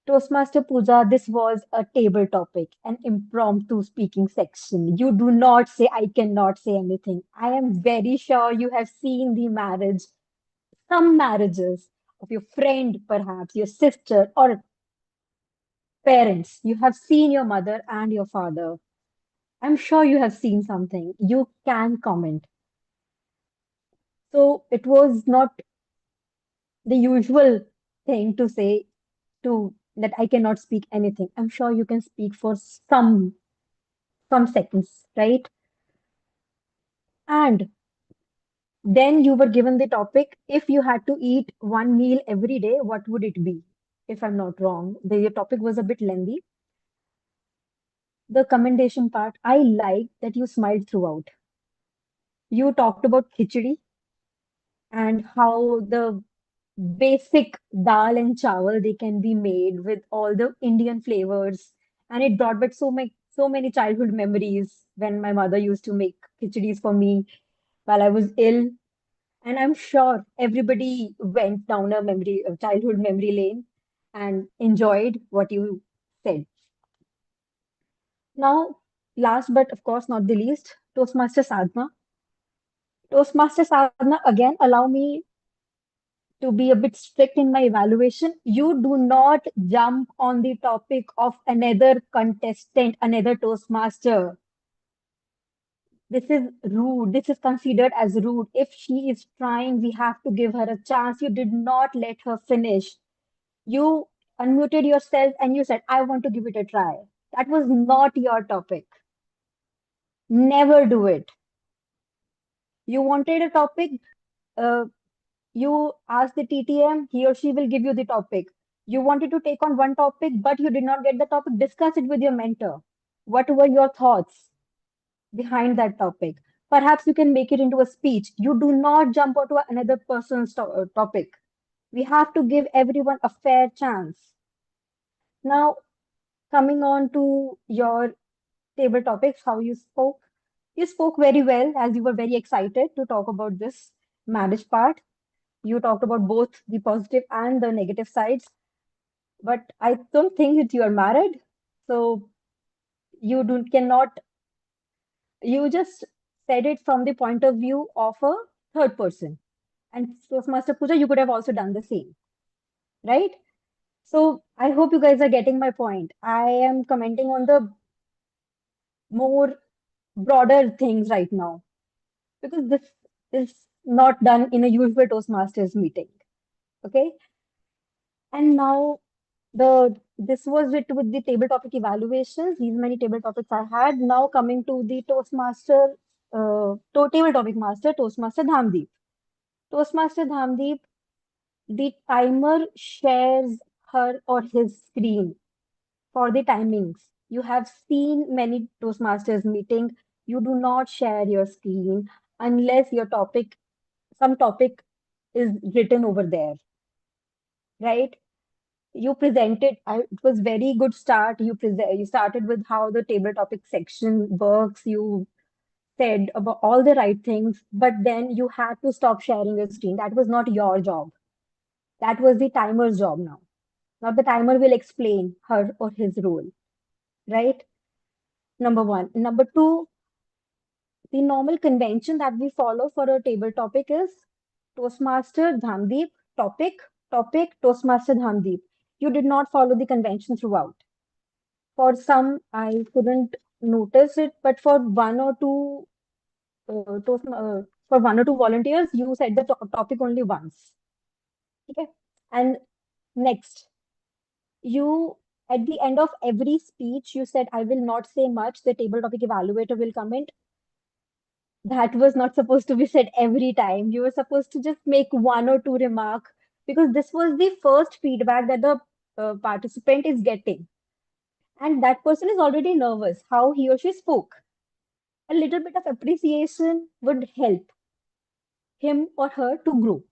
Toastmaster Pooja, this was a table topic, an impromptu speaking section. You do not say, I cannot say anything. I am very sure you have seen the marriage, some marriages of your friend, perhaps your sister or parents. You have seen your mother and your father. I'm sure you have seen something. You can comment. So it was not the usual thing to say to that I cannot speak anything. I'm sure you can speak for some seconds, right? And then you were given the topic, if you had to eat one meal every day, what would it be? If I'm not wrong, the topic was a bit lengthy. The commendation part, I like that you smiled throughout. You talked about khichdi and how the basic dal and chawal they can be made with all the Indian flavors. And it brought back so many childhood memories when my mother used to make khichdis for me while I was ill. And I'm sure everybody went down a childhood memory lane and enjoyed what you said. Now, last but of course not the least, Toastmaster Sadhna. Toastmaster Sadhna, again, allow me to be a bit strict in my evaluation. You do not jump on the topic of another contestant, another Toastmaster. This is rude. This is considered as rude. If she is trying, we have to give her a chance. You did not let her finish. You unmuted yourself and you said, I want to give it a try. That was not your topic. Never do it. You wanted a topic, uh, you ask the TTM, he or she will give you the topic. You wanted to take on one topic, but you did not get the topic. Discuss it with your mentor. What were your thoughts behind that topic? Perhaps you can make it into a speech. You do not jump onto another person's topic. We have to give everyone a fair chance. Now, coming on to your table topics, how you spoke. You spoke very well as you were very excited to talk about this marriage part. You talked about both the positive and the negative sides, but I don't think that you are married, so you do cannot. You just said it from the point of view of a third person. And Toastmaster Pooja, you could have also done the same, right? So I hope you guys are getting my point. I am commenting on the more broader things right now because this is not done in a usual Toastmasters meeting. Okay. And now this was it with the table topic evaluations. These many table topics I had. Now coming to the table topic master, Toastmaster Dhamdeep. Toastmaster Dhamdeep, the timer shares her or his screen for the timings. You have seen many Toastmasters meeting. You do not share your screen unless some topic is written over there, right? You presented, it was very good start. You started with how the table topic section works. You said about all the right things, but then you had to stop sharing your screen. That was not your job. That was the timer's job now. Now the timer will explain her or his role, right? Number one. Number two, the normal convention that we follow for a table topic is Toastmaster Dhamdeep, topic, Toastmaster Dhamdeep. You did not follow the convention throughout. For some, I couldn't notice it, but for for one or two volunteers, you said the topic only once. Okay. And next, you at the end of every speech, you said, I will not say much. The table topic evaluator will comment. That was not supposed to be said every time. You were supposed to just make one or two remark because this was the first feedback that the participant is getting. And that person is already nervous how he or she spoke. A little bit of appreciation would help him or her to grow,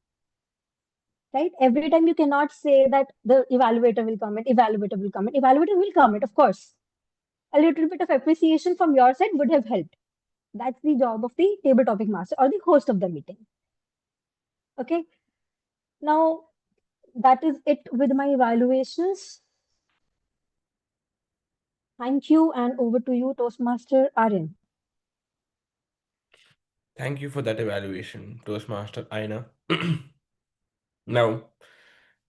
right? Every time you cannot say that the evaluator will comment, of course. A little bit of appreciation from your side would have helped. That's the job of the table topic master or the host of the meeting. Okay. Now, that is it with my evaluations. Thank you, and over to you, Toastmaster Aaryan. Thank you for that evaluation, Toastmaster Aina. Now,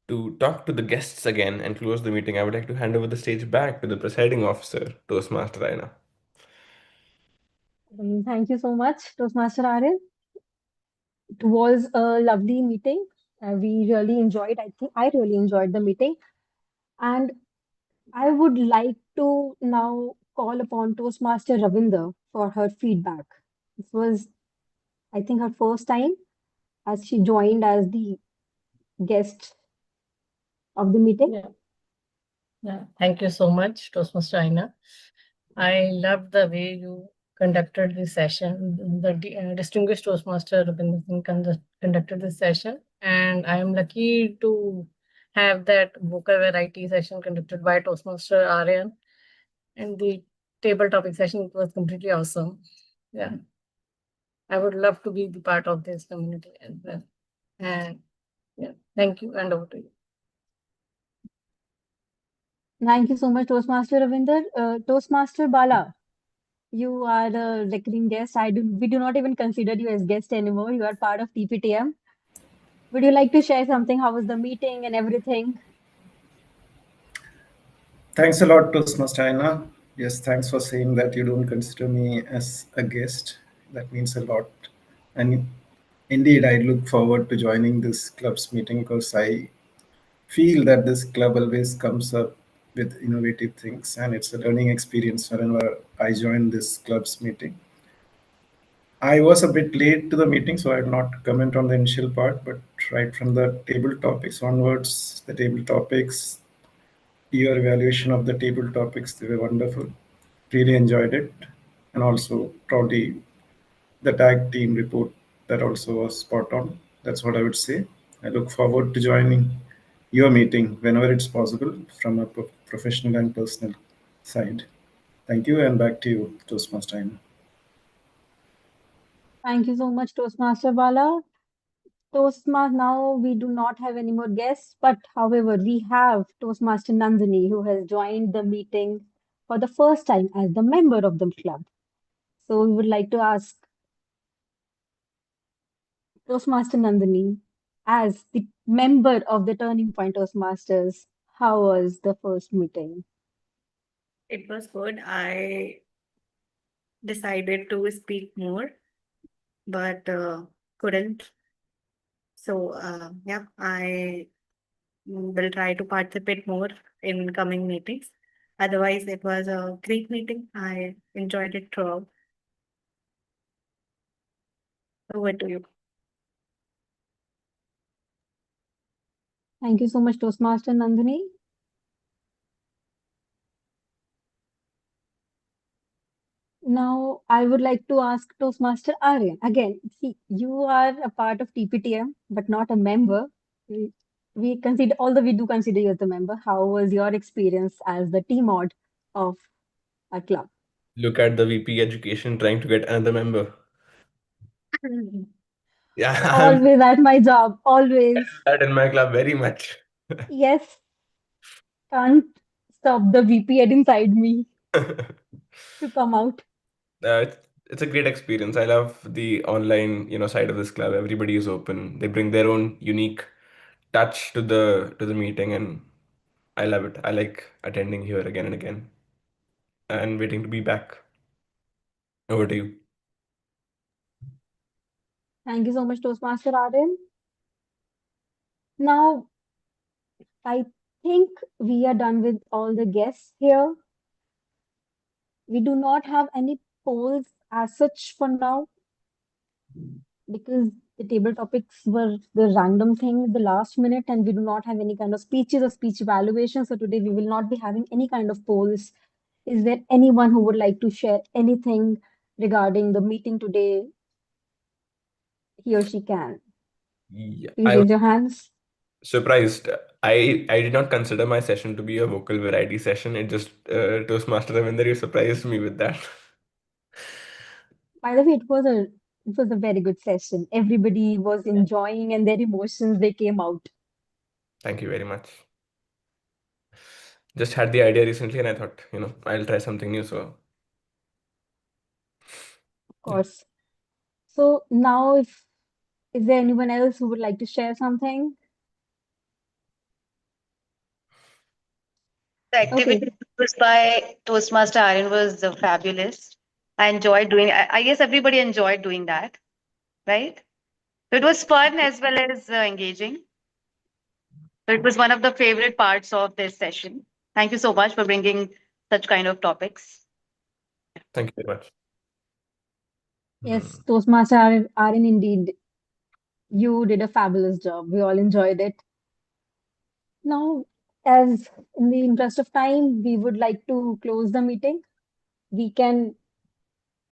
to talk to the guests again and close the meeting, I would like to hand over the stage back to the presiding officer, Toastmaster Aina. Thank you so much, Toastmaster Aaryan. It was a lovely meeting. We really enjoyed, I think I really enjoyed the meeting. And I would like to now call upon Toastmaster Ravinder for her feedback. This was, I think, her first time as she joined as the guest of the meeting. Yeah. Yeah. Thank you so much, Toastmaster Aina. I loved the way you conducted this session. The distinguished Toastmaster Rupinder Singh conducted this session, and I am lucky to have that vocal variety session conducted by Toastmaster Aaryan. And the table topic session was completely awesome. Yeah, I would love to be the part of this community as well. And yeah, thank you, and over to you. Thank you so much, Toastmaster Ravinder. Toastmaster Bala, you are a recurring guest. We do not even consider you as guest anymore. You are part of TPTM. Would you like to share something? How was the meeting and everything? Thanks a lot, Toastmaster Aina. Yes, thanks for saying that you don't consider me as a guest. That means a lot. And indeed, I look forward to joining this club's meeting because I feel that this club always comes up with innovative things, and it's a learning experience whenever I join this club's meeting. I was a bit late to the meeting, so I will not comment on the initial part, but right from the table topics onwards, the table topics, your evaluation of the table topics, they were wonderful. Really enjoyed it. And also, probably the tag team report that also was spot on. That's what I would say. I look forward to joining your meeting whenever it's possible from a professional and personal side. Thank you, and back to you, Toastmaster. Thank you so much, Toastmaster Bala. Toastmaster, now we do not have any more guests, but however, we have Toastmaster Nandini who has joined the meeting for the first time as the member of the club. So we would like to ask Toastmaster Nandini, as the member of the Turning Point Toastmasters, how was the first meeting? It was good. I decided to speak more, but couldn't. So, yeah, I will try to participate more in coming meetings. Otherwise, it was a great meeting. I enjoyed it throughout. Over to you. Thank you so much, Toastmaster Nandini. Now, I would like to ask Toastmaster Aaryan. Again, see, you are a part of TPTM, but not a member. We, we consider, although we do consider you as a member, how was your experience as the team mod of our club? Look at the VP education trying to get another member. Yeah, I'm Always at my job, always. that in my club very much. Yes, can't stop the VP head inside me to come out. It's a great experience. I love the online, side of this club. Everybody is open. They bring their own unique touch to the meeting, and I love it. I like attending here again and again, and waiting to be back. Over to you. Thank you so much, Toastmaster Arden. Now, I think we are done with all the guests here. We do not have any polls as such for now because the table topics were the random thing at the last minute, and we do not have any kind of speeches or speech evaluation. So today we will not be having any kind of polls. Is there anyone who would like to share anything regarding the meeting today? He or she can. Yeah, Please I was raise your hands. surprised. I did not consider my session to be a vocal variety session. It just Toastmaster Ravinder, you surprised me with that. By the way, it was a very good session. Everybody was enjoying and their emotions they came out. Thank you very much. Just had the idea recently, and I thought, I'll try something new. So Of course. So now, if is there anyone else who would like to share something? The Okay, activity used by Toastmaster Aaryan was fabulous. I enjoyed doing. I guess everybody enjoyed doing that, right? It was fun as well as engaging. So it was one of the favorite parts of this session. Thank you so much for bringing such kind of topics. thank you very much. yes, Toastmaster Aryan, indeed, you did a fabulous job. We all enjoyed it. Now, as in the interest of time, we would like to close the meeting. We can